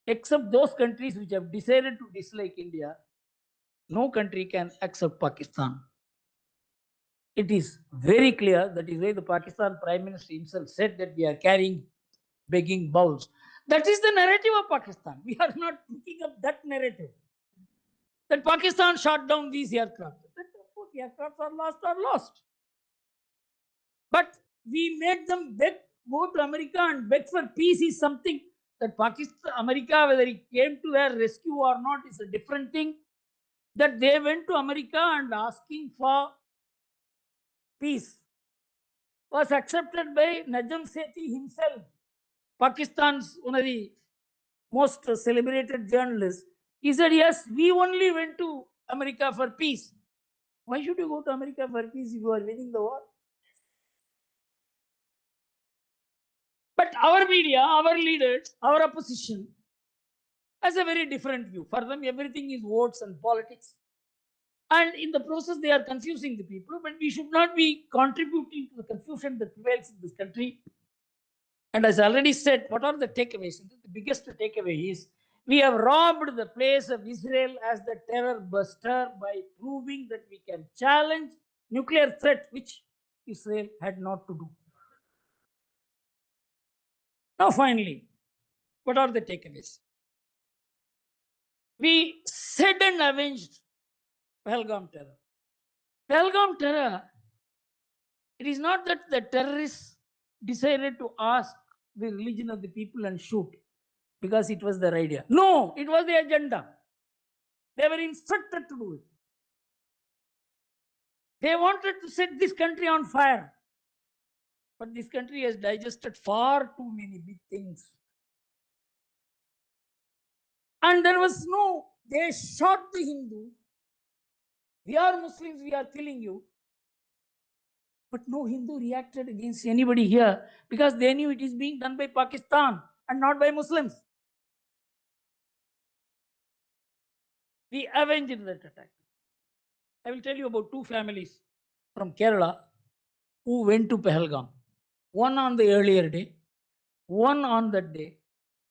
except those countries which have decided to dislike India, no country can accept Pakistan. It is very clear. That is why the Pakistan Prime Minister himself said that we are carrying begging bowls. That is the narrative of Pakistan. We are not picking up that narrative. That Pakistan shot down these aircraft. The aircraft are lost. But we made them beg, go to America and beg for peace is something that Pakistan, America, whether it came to their rescue or not, is a different thing. That they went to America and asking for peace was accepted by Najam Sethi himself, Pakistan's one of the most celebrated journalists. He said, yes, we only went to America for peace. Why should you go to America for peace if you are winning the war? But our media, our leaders, our opposition has a very different view. For them, everything is votes and politics. And in the process, they are confusing the people, but we should not be contributing to the confusion that prevails in this country. And as I already said, what are the takeaways? The biggest takeaway is we have robbed the place of Israel as the terror buster by proving that we can challenge nuclear threat, which Israel had not to do. Now, finally, what are the takeaways? We said and avenged Pahalgam terror. Pahalgam terror, it is not that the terrorists decided to ask the religion of the people and shoot because it was their idea. No, it was the agenda. They were instructed to do it. They wanted to set this country on fire. But this country has digested far too many big things. And there was no, they shot the Hindu. We are Muslims, we are killing you. But no Hindu reacted against anybody here because they knew it is being done by Pakistan and not by Muslims. We avenged that attack. I will tell you about two families from Kerala who went to Pahalgam. One on the earlier day, one on that day,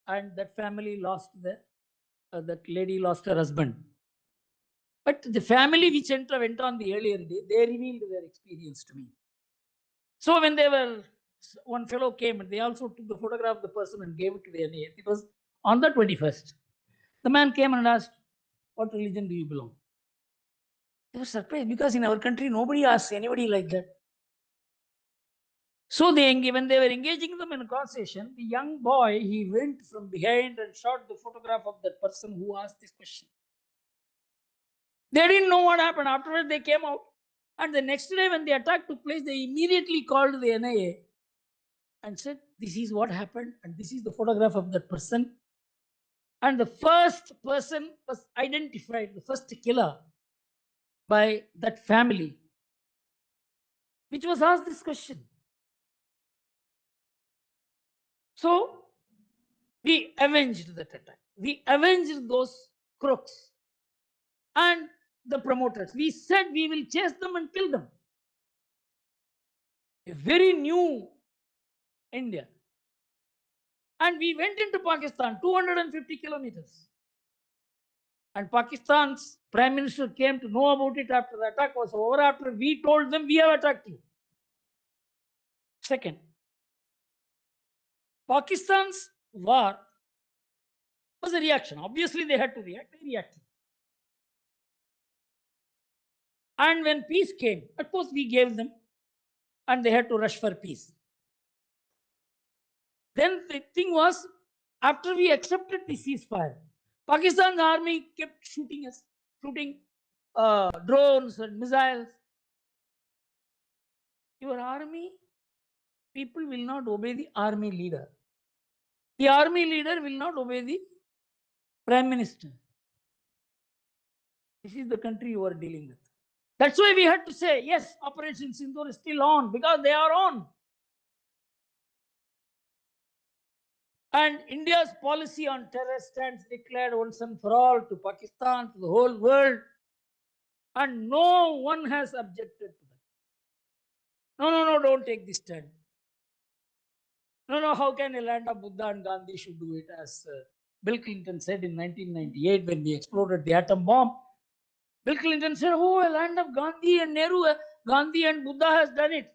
and that family lost that lady lost her husband. But the family which went on the earlier day, they revealed their experience to me. So when they were, one fellow came and they also took the photograph of the person and gave it to the NIA. It was on the 21st. The man came and asked, what religion do you belong? They were surprised because in our country, nobody asks anybody like that. So when they were engaging them in a conversation, the young boy, he went from behind and shot the photograph of that person who asked this question. They didn't know what happened. Afterwards, they came out. And the next day when the attack took place, they immediately called the NIA and said, this is what happened and this is the photograph of that person. And the first person was identified, the first killer, by that family, which was asked this question. So, we avenged that attack. We avenged those crooks and the promoters. We said we will chase them and kill them. A very new India. And we went into Pakistan, 250 kilometers. And Pakistan's Prime Minister came to know about it after the attack was over, after we told them we have attacked you. Second, Pakistan's war was a reaction. Obviously, they had to react. They reacted. And when peace came, of course, we gave them, and they had to rush for peace. Then the thing was, after we accepted the ceasefire, Pakistan's army kept shooting us, shooting drones and missiles. Your army, people will not obey the army leader. The army leader will not obey the Prime Minister. This is the country you are dealing with. That's why we had to say, yes, Operation Sindoor is still on, because they are on. And India's policy on terror stands declared once and for all to Pakistan, to the whole world. And no one has objected to that. No, don't take this stand. No, how can a land of Buddha and Gandhi should do it? As Bill Clinton said in 1998 when we exploded the atom bomb. Bill Clinton said, oh, a land of Gandhi and Nehru, Gandhi and Buddha has done it.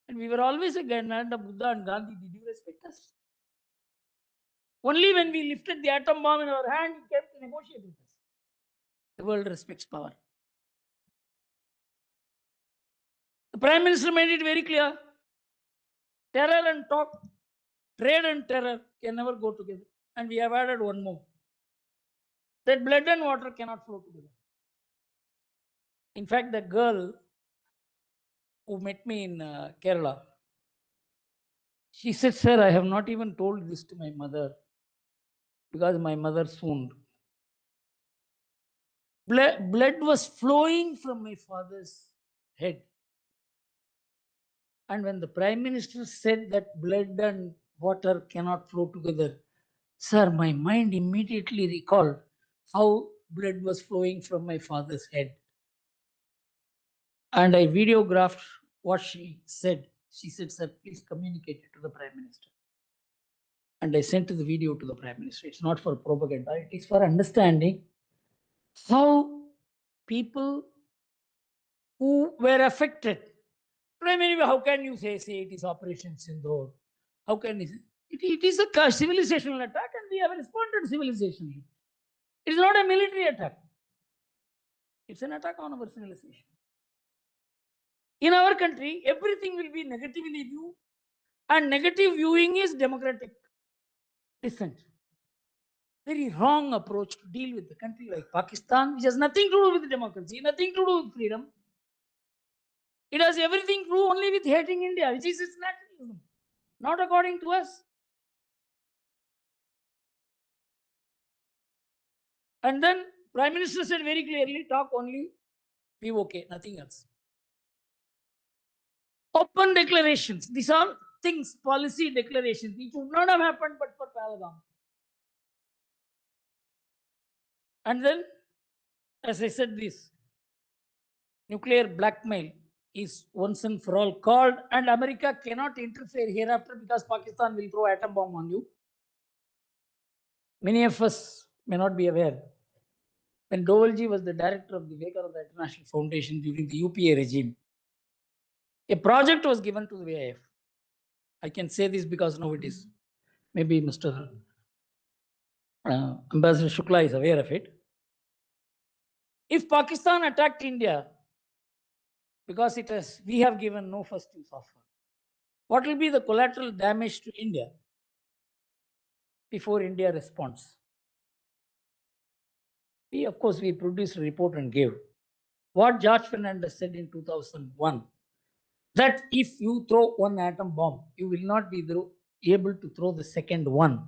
And we were always a land of Buddha and Gandhi. Did you respect us? Only when we lifted the atom bomb in our hand, he came to negotiate with us. The world respects power. The Prime Minister made it very clear. Terror and talk, trade and terror can never go together. And we have added one more. That blood and water cannot flow together. In fact, the girl who met me in Kerala, she said, sir, I have not even told this to my mother because my mother swooned. Blood was flowing from my father's head. And when the Prime Minister said that blood and water cannot flow together, sir, my mind immediately recalled how blood was flowing from my father's head. And I videographed what she said. She said, "Sir, please communicate it to the Prime Minister." And I sent the video to the Prime Minister. It's not for propaganda, it is for understanding how people who were affected. Prime Minister, how can you say it is Operation Sindoor? How can it is a civilizational attack and we have responded civilizationally. It is not a military attack. It's an attack on our civilization. In our country, everything will be negatively viewed, and negative viewing is democratic dissent. Very wrong approach to deal with a country like Pakistan, which has nothing to do with democracy, nothing to do with freedom. It has everything to do only with hating India, which is its nationalism, not according to us. And then Prime Minister said very clearly, talk only POK, nothing else. Open declarations. These are things, policy declarations, which would not have happened but for Pahalgam. And then, as I said, this nuclear blackmail is once and for all called, and America cannot interfere hereafter because Pakistan will throw atom bomb on you. Many of us may not be aware. When Dovalji was the director of the Vivekananda International Foundation during the UPA regime, a project was given to the VIF. I can say this because now it is. Maybe Mr. Ambassador Shukla is aware of it. If Pakistan attacked India, because we have given no first use offer, what will be the collateral damage to India before India responds? Of course, we produced a report and gave. What George Fernandez said in 2001, that if you throw one atom bomb, you will not be able to throw the second one,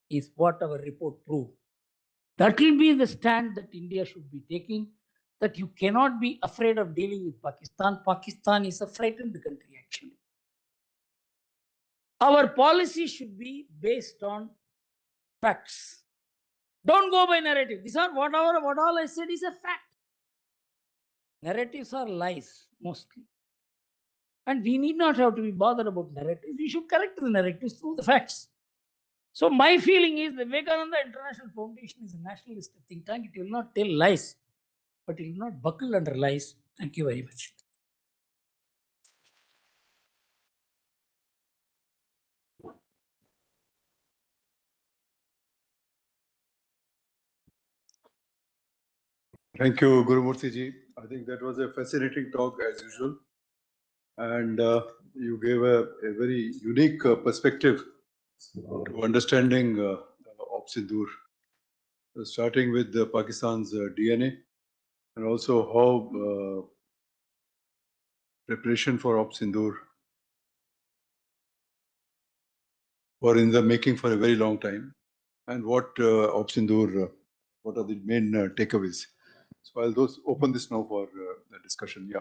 is what our report proved. That will be the stand that India should be taking, that you cannot be afraid of dealing with Pakistan. Pakistan is a frightened country, actually. Our policy should be based on facts. Don't go by narrative. These are what all I said is a fact. Narratives are lies, mostly. And we need not have to be bothered about narratives. We should correct the narratives through the facts. So my feeling is the Vivekananda International Foundation is a nationalistic think tank. It will not tell lies, but it will not buckle under lies. Thank you very much. Thank you, Gurumurthy ji. I think that was a fascinating talk as usual. And you gave a very unique perspective to understanding of Sindur, starting with Pakistan's DNA and also how preparation for Op Sindur were in the making for a very long time, and what Op Sindur, what are the main takeaways. So I'll open this now for the discussion. Yeah.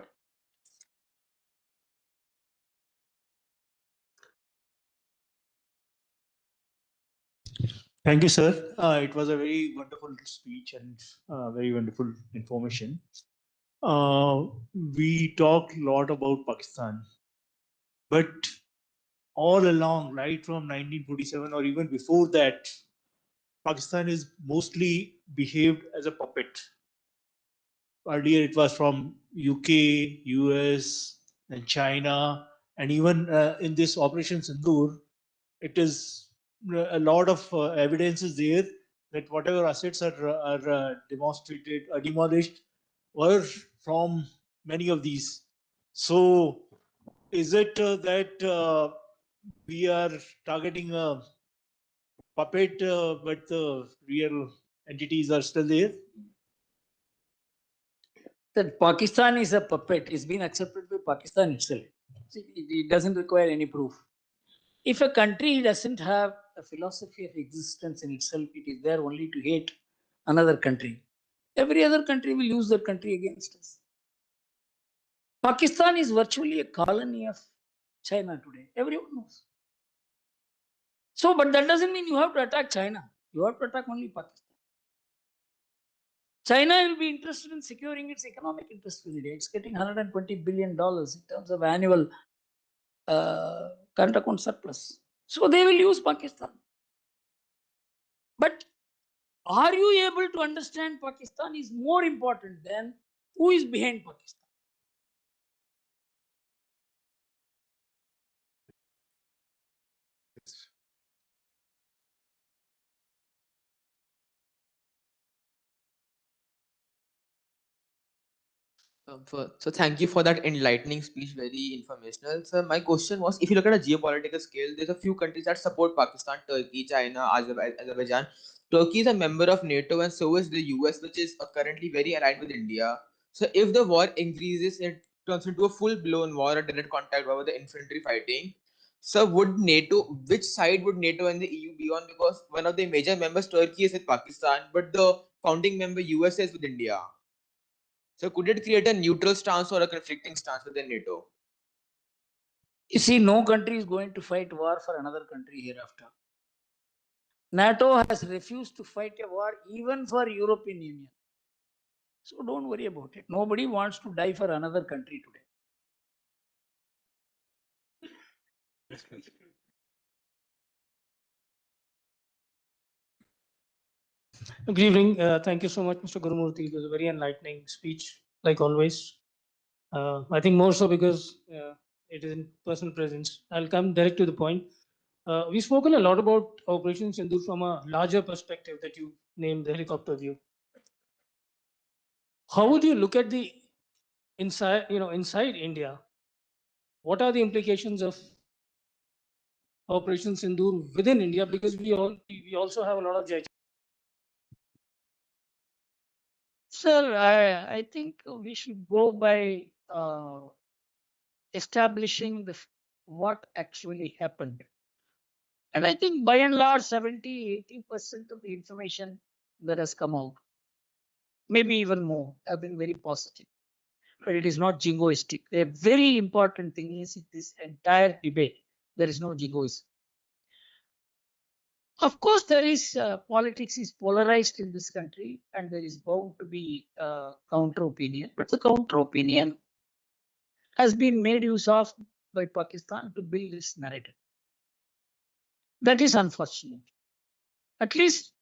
Thank you, sir. It was a very wonderful speech and very wonderful information. We talked a lot about Pakistan, but all along, right from 1947 or even before that, Pakistan is mostly behaved as a puppet. Earlier, it was from UK, US, and China, and even in this Operation Sindoor, it is a lot of evidence is there that whatever assets are demonstrated or demolished were from many of these. So, is it that we are targeting a puppet, but the real entities are still there? That Pakistan is a puppet is being accepted by Pakistan itself. It doesn't require any proof. If a country doesn't have a philosophy of existence in itself, it is there only to hate another country. Every other country will use that country against us. Pakistan is virtually a colony of China today. Everyone knows. So, but that doesn't mean you have to attack China. You have to attack only Pakistan. China will be interested in securing its economic interest with India. It's getting $120 billion in terms of annual current account surplus. So they will use Pakistan. But are you able to understand Pakistan is more important than who is behind Pakistan? So thank you for that enlightening speech, very informational. So my question was, if you look at a geopolitical scale, there's a few countries that support Pakistan: Turkey, China, Azerbaijan. Turkey is a member of NATO, and so is the US, which is currently very aligned with India. So if the war increases, it turns into a full-blown war, a direct contact war with the infantry fighting. So would NATO, which side would NATO and the EU be on? Because one of the major members, Turkey, is with Pakistan, but the founding member US is with India. So could it create a neutral stance or a conflicting stance within NATO? You see, no country is going to fight war for another country hereafter. NATO has refused to fight a war even for European Union. So don't worry about it. Nobody wants to die for another country today. Good evening. Thank you so much, Mr. Gurumurthy. It was a very enlightening speech, like always. I think more so because it is in personal presence. I'll come direct to the point. We've spoken a lot about Operation Sindur from a larger perspective that you named the helicopter view. How would you look at the inside India? What are the implications of Operation Sindur within India? Because we also have a lot of judges. Sir, I think we should go by establishing what actually happened. And I think by and large, 70-80% of the information that has come out, maybe even more, have been very positive. But it is not jingoistic. A very important thing is in this entire debate, there is no jingoism. Of course, there is politics is polarized in this country, and there is bound to be counter opinion. But the counter opinion has been made use of by Pakistan to build this narrative. That is unfortunate. At least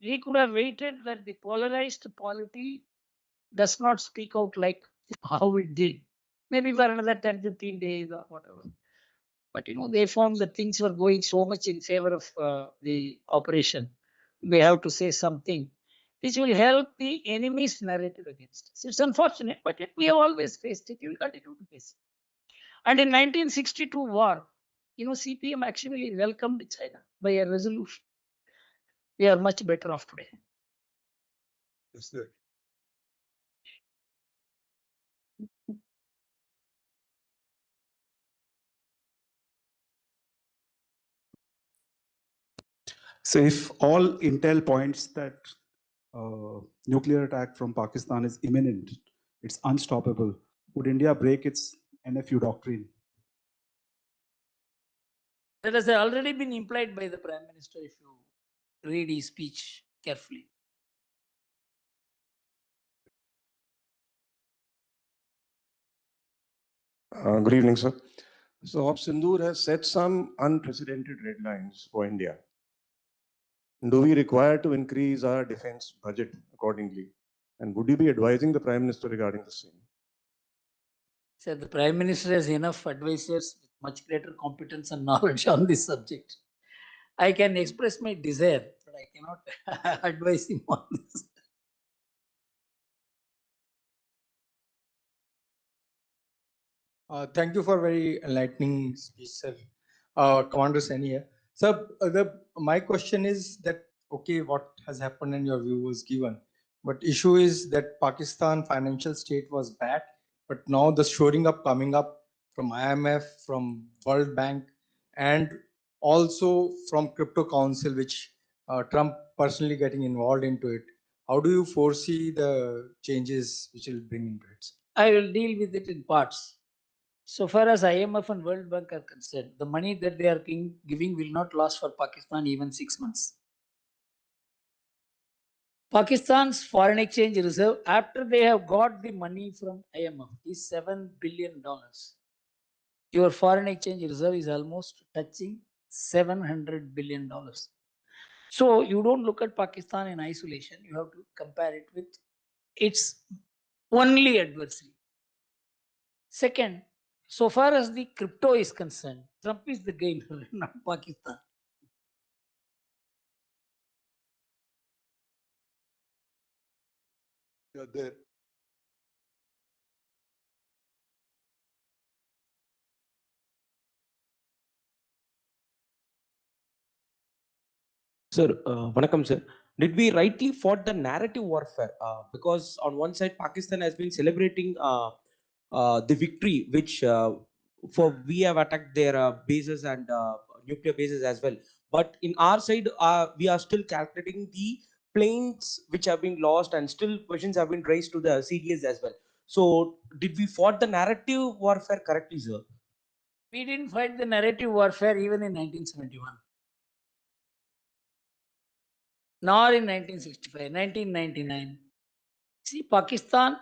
we could have waited that the polarized polity does not speak out like how it did. Maybe for another 10, 15 days or whatever. But they found that things were going so much in favor of the operation. We have to say something which will help the enemy's narrative against us. It's unfortunate, but we have always faced it. We will continue to face it. And in 1962 war, CPM actually welcomed China by a resolution. We are much better off today. Yes, sir. So if all intel points that nuclear attack from Pakistan is imminent, it's unstoppable, would India break its NFU doctrine? That has already been implied by the Prime Minister if you read his speech carefully. Good evening, sir. So, Sindur has set some unprecedented red lines for India. Do we require to increase our defense budget accordingly? And would you be advising the Prime Minister regarding the same? Sir, the Prime Minister has enough advisors with much greater competence and knowledge on this subject. I can express my desire, but I cannot advise him on this. Thank you for very enlightening speech, sir. Commander Seni here. Sir, my question is that, okay, what has happened and your view was given. But issue is that Pakistan financial state was bad, but now the shoring up coming up from IMF, from World Bank, and also from Crypto Council, which Trump personally getting involved into it. How do you foresee the changes which will bring into it? I will deal with it in parts. So far as IMF and World Bank are concerned, the money that they are giving will not last for Pakistan even 6 months. Pakistan's foreign exchange reserve, after they have got the money from IMF, is $7 billion. Your foreign exchange reserve is almost touching $700 billion. So you don't look at Pakistan in isolation. You have to compare it with its only adversary. Second, so far as the crypto is concerned, Trump is the gainer, not Pakistan. Yeah, there. Sir, Vanakkam, sir. Did we rightly fought the narrative warfare? Because on one side, Pakistan has been celebrating the victory, which for we have attacked their bases and nuclear bases as well. But in our side, we are still calculating the planes which have been lost, and still questions have been raised to the CDS as well. So, did we fought the narrative warfare correctly, sir? We didn't fight the narrative warfare even in 1971, nor in 1965, 1999. See, Pakistan,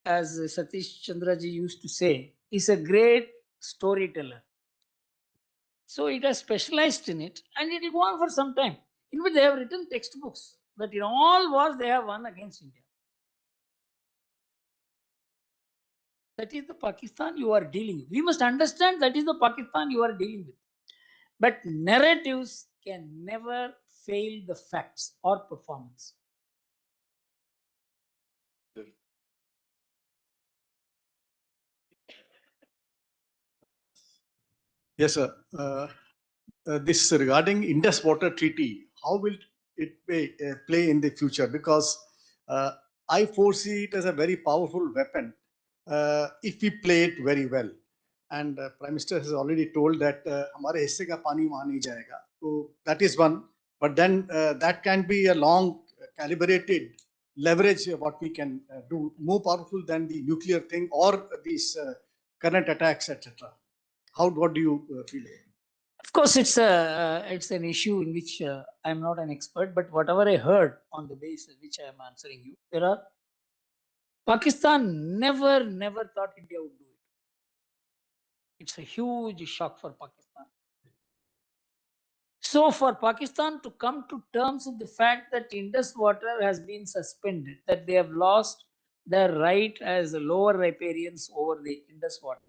as Satish Chandraji used to say, is a great storyteller. So it has specialized in it, and it will go on for some time. In which they have written textbooks that in all wars they have won against India. That is the Pakistan you are dealing with. We must understand that is the Pakistan you are dealing with. But narratives can never fail the facts or performance. Yes, sir. This regarding Indus Water Treaty, how will it play in the future? Because I foresee it as a very powerful weapon if we play it very well. And Prime Minister has already told that हमारे हिस्से का पानी वहाँ नहीं जाएगा. So that is one. But then that can be a long calibrated leverage what we can do, more powerful than the nuclear thing or these current attacks, etc. What do you feel? Of course, it's an issue in which I'm not an expert, but whatever I heard on the basis which I am answering you, Pakistan never thought India would do it. It's a huge shock for Pakistan. So for Pakistan to come to terms with the fact that Indus water has been suspended, that they have lost their right as lower riparians over the Indus water.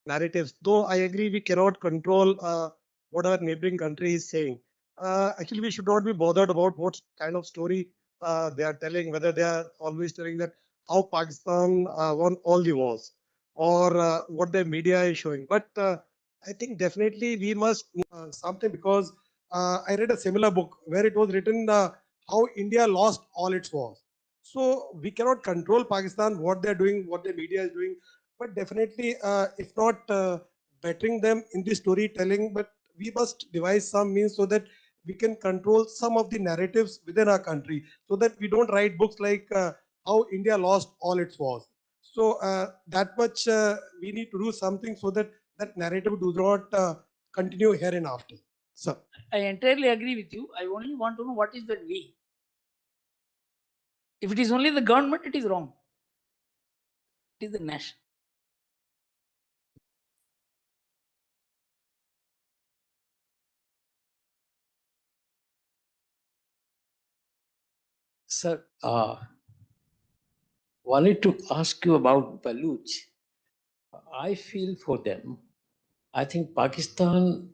Narratives. Though I agree we cannot control what our neighboring country is saying. Actually, we should not be bothered about what kind of story they are telling, whether they are always telling that how Pakistan won all the wars or what their media is showing. But I think definitely we must something because I read a similar book where it was written how India lost all its wars. So we cannot control Pakistan, what they're doing, what the media is doing, but definitely, if not bettering them in the storytelling, but we must devise some means so that we can control some of the narratives within our country, so that we don't write books like how India lost all its wars. So that much we need to do something so that that narrative do not continue here and after. So I entirely agree with you. I only want to know what is the we. If it is only the government, it is wrong. It is the nation. Sir, wanted to ask you about Baluch. I feel for them. I think Pakistan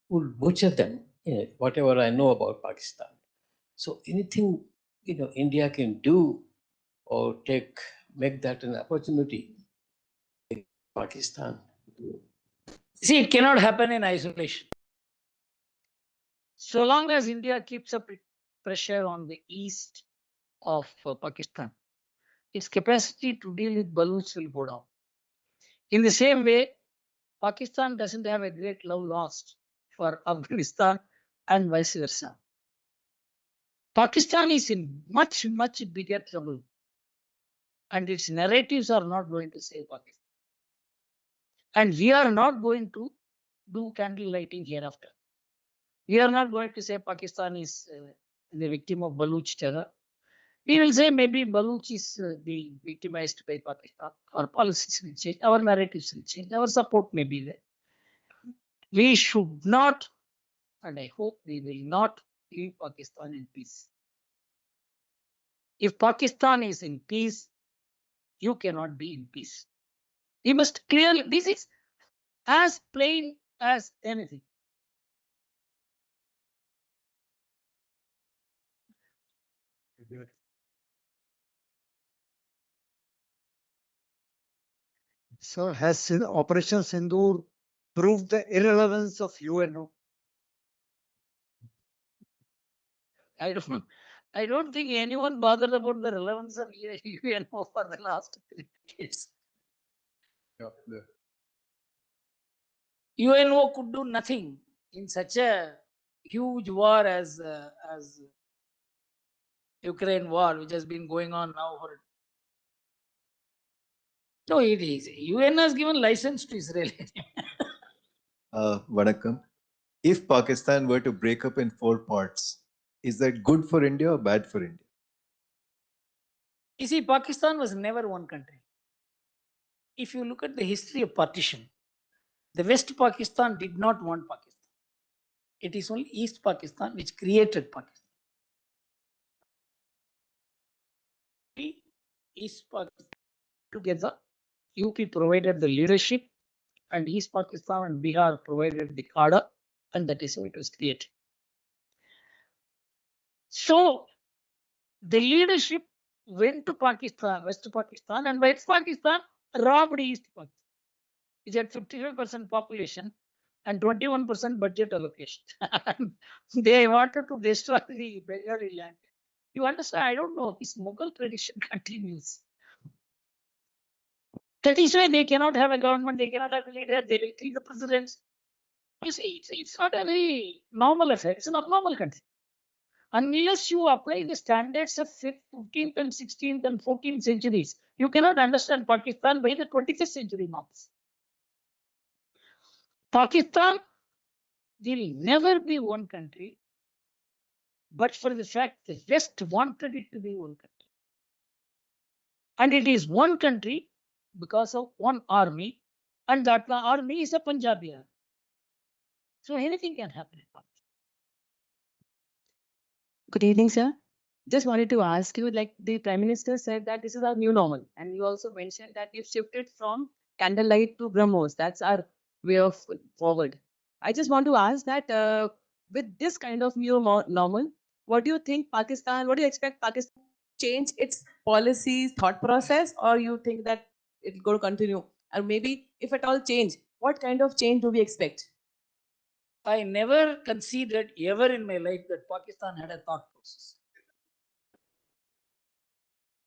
would butcher them, whatever I know about Pakistan. So anything, India can do or make that an opportunity in Pakistan. See, it cannot happen in isolation. So long as India keeps up pressure on the east of Pakistan, its capacity to deal with Baluch will go down. In the same way, Pakistan doesn't have a great love lost for Afghanistan and vice versa. Pakistan is in much, much bigger trouble, and its narratives are not going to save Pakistan. And we are not going to do candle lighting hereafter. We are not going to say Pakistan is the victim of Baluch terror. We will say maybe Baluch is being victimized by Pakistan. Our policies will change, our narratives will change, our support may be there. We should not, and I hope we will not, leave Pakistan in peace. If Pakistan is in peace, you cannot be in peace. You must clearly, this is as plain as anything. So has Operation Sindoor proved the irrelevance of UNO? I don't think anyone bothered about the relevance of UNO for the last 3 decades. UNO could do nothing in such a huge war as Ukraine war, which has been going on now for. No, it is. UN has given license to Israel. Vanakkam. If Pakistan were to break up in 4 parts, is that good for India or bad for India? You see, Pakistan was never one country. If you look at the history of partition, the West Pakistan did not want Pakistan. It is only East Pakistan which created Pakistan. East Pakistan together, UP provided the leadership, and East Pakistan and Bihar provided the cadre, and that is how it was created. So the leadership went to Pakistan, West Pakistan, and West Pakistan robbed East Pakistan. It had 55% population and 21% budget allocation. They wanted to destroy the Bengali land. You understand? I don't know. This Mughal tradition continues. That is why they cannot have a government, they cannot have a leader, they will kill the presidents. You see, it's not a very normal affair. It's an abnormal country. Unless you apply the standards of 15th and 16th and 14th centuries, you cannot understand Pakistan by the 21st century norms. Pakistan will never be one country, but for the fact the West wanted it to be one country. And it is one country because of one army, and that army is a Punjabi army. So anything can happen. Good evening, sir. Just wanted to ask you, like the Prime Minister said that this is our new normal. And you also mentioned that we've shifted from candlelight to BrahMos. That's our way of forward. I just want to ask that with this kind of new normal, what do you think Pakistan, what do you expect Pakistan Change its policies, thought process, or you think that it's going to continue? And maybe if at all change, what kind of change do we expect? I never considered ever in my life that Pakistan had a thought process.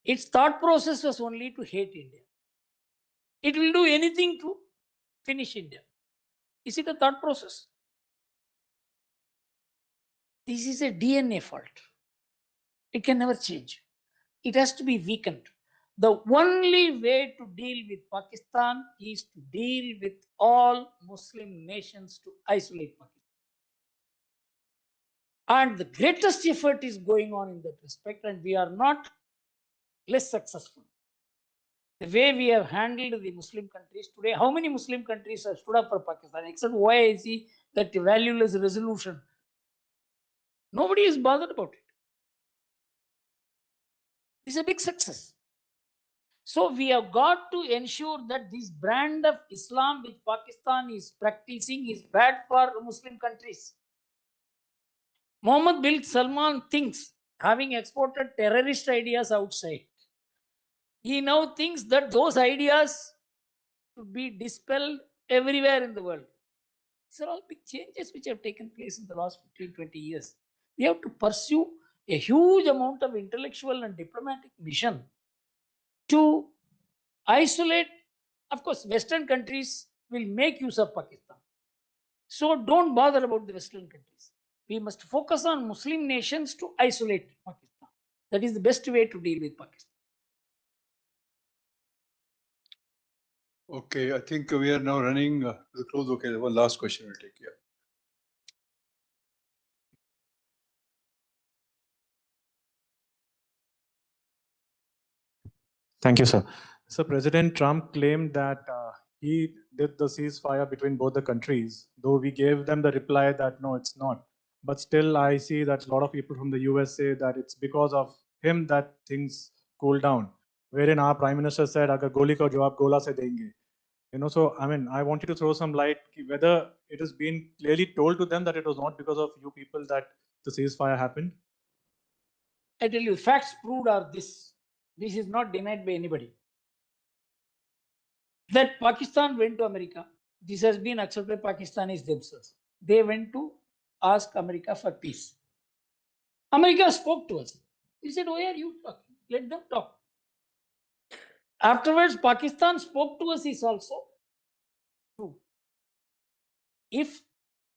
Its thought process was only to hate India. It will do anything to finish India. Is it a thought process? This is a DNA fault. It can never change. It has to be weakened. The only way to deal with Pakistan is to deal with all Muslim nations to isolate Pakistan. And the greatest effort is going on in that respect, and we are not less successful. The way we have handled the Muslim countries today, how many Muslim countries have stood up for Pakistan, except OIC, that valueless resolution? Nobody is bothered about it. It's a big success. So we have got to ensure that this brand of Islam which Pakistan is practicing is bad for Muslim countries. Mohammed bin Salman thinks, having exported terrorist ideas outside, he now thinks that those ideas should be dispelled everywhere in the world. These are all big changes which have taken place in the last 15, 20 years. We have to pursue a huge amount of intellectual and diplomatic mission to isolate. Of course, Western countries will make use of Pakistan. So don't bother about the Western countries. We must focus on Muslim nations to isolate Pakistan. That is the best way to deal with Pakistan. Okay, I think we are now running to the close. Okay, one last question we'll take here. Thank you, sir. So President Trump claimed that he did the ceasefire between both the countries, though we gave them the reply that no, it's not. But still, I see that a lot of people from the US say that it's because of him that things cooled down. Wherein our Prime Minister said, "Agar goli ka jawab gola se denge." You know, so I mean, I want you to throw some light whether it has been clearly told to them that it was not because of you people that the ceasefire happened. I tell you, facts proved are this. This is not denied by anybody. That Pakistan went to America. This has been accepted by Pakistanis themselves. They went to ask America for peace. America spoke to us. We said, why are you talking? Let them talk. Afterwards, Pakistan spoke to us is also true. If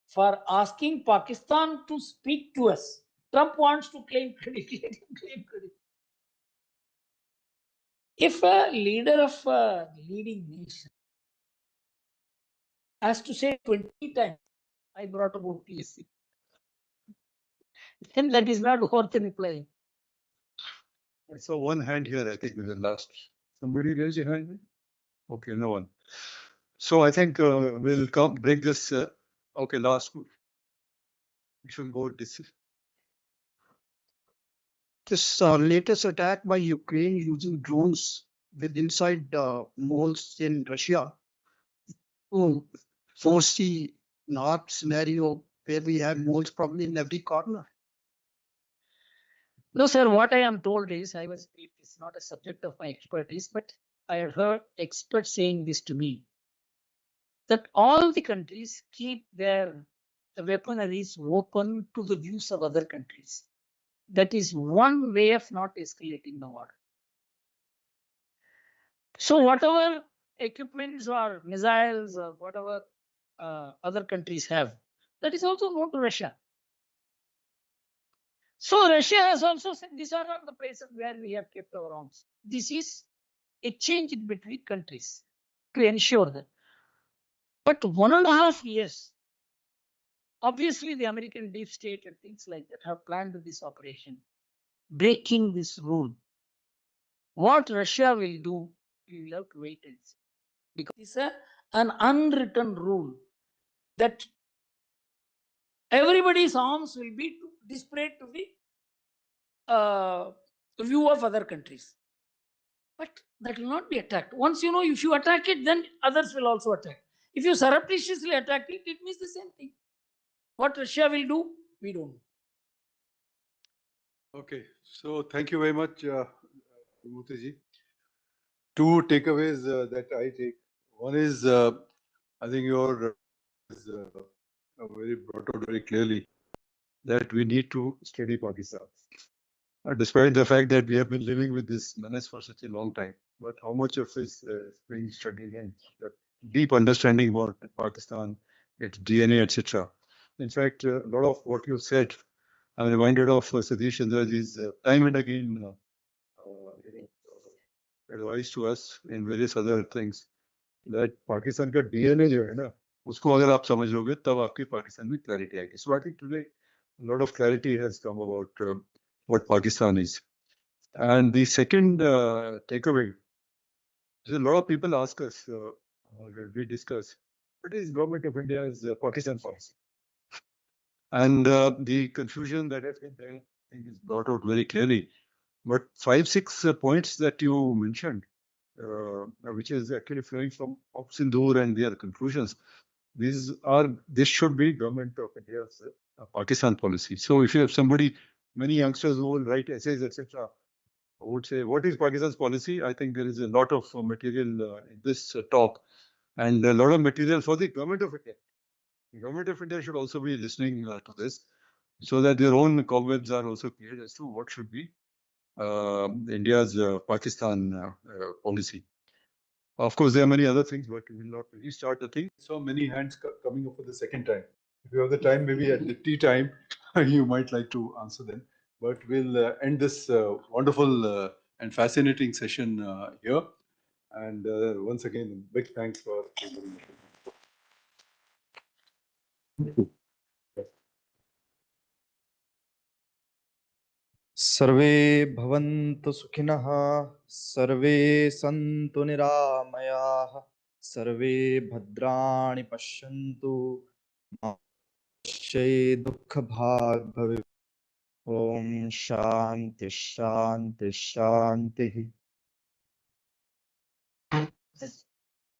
for asking Pakistan to speak to us, Trump wants to claim credit, let him claim credit. If a leader of a leading nation has to say 20 times, I brought about peace, then that is not worth replying. I saw one hand here, I think, is the last. Somebody raise your hand? Okay, no one. So I think we'll break this. Okay, last. We should go this. This latest attack by Ukraine using drones with inside moles in Russia to foresee North scenario where we have moles probably in every corner. No, sir, what I am told is, it's not a subject of my expertise, but I have heard experts saying this to me, that all the countries keep their weaponaries open to the views of other countries. That is one way of not escalating the war. So whatever equipments or missiles or whatever other countries have, that is also known to Russia. So Russia has also said these are not the places where we have kept our arms. This is a change in between countries to ensure that. But 1.5 years, obviously the American deep state and things like that have planned this operation, breaking this rule. What Russia will do, we will have to wait and see. Because it's an unwritten rule that everybody's arms will be displayed to the view of other countries. But that will not be attacked. Once you know, if you attack it, then others will also attack. If you surreptitiously attack it, it means the same thing. What Russia will do, we don't know. Okay, so thank you very much, Gurumurthy ji. Two takeaways that I take. One is, I think your is very brought out very clearly that we need to study Pakistan. Despite the fact that we have been living with this menace for such a long time, but how much of this being studied and the deep understanding about Pakistan, its DNA, etc. In fact, a lot of what you said, I'm reminded of Satish Chandraji's time and again advice to us in various other things that Pakistan का DNA जो है ना, उसको अगर आप समझ लोगे तब आपकी पाकिस्तान में clarity आएगी. So I think today a lot of clarity has come about what Pakistan is. And the second takeaway is a lot of people ask us, we discuss, what is government of India's Pakistan policy? And the confusion that has been there, I think is brought out very clearly. But 5-6 points that you mentioned, which is actually flowing from Sindur and their conclusions, this should be government of India's Pakistan policy. So if you have somebody, many youngsters who will write essays, etc., would say, what is Pakistan's policy? I think there is a lot of material in this talk and a lot of material for the government of India. The government of India should also be listening to this so that their own cobwebs are also clear as to what should be India's Pakistan policy. Of course, there are many other things, but we will not restart the thing. So many hands coming up for the second time. If you have the time, maybe at the tea time, you might like to answer them. But we'll end this wonderful and fascinating session here. And once again, big thanks for सर्वे भवन्तु सुखिनः, सर्वे सन्तु निरामयाः, सर्वे भद्राणि पश्यन्तु, मा कश्चित् दुःखभाग् भवेत्. ॐ शान्ति शान्ति शान्तिः.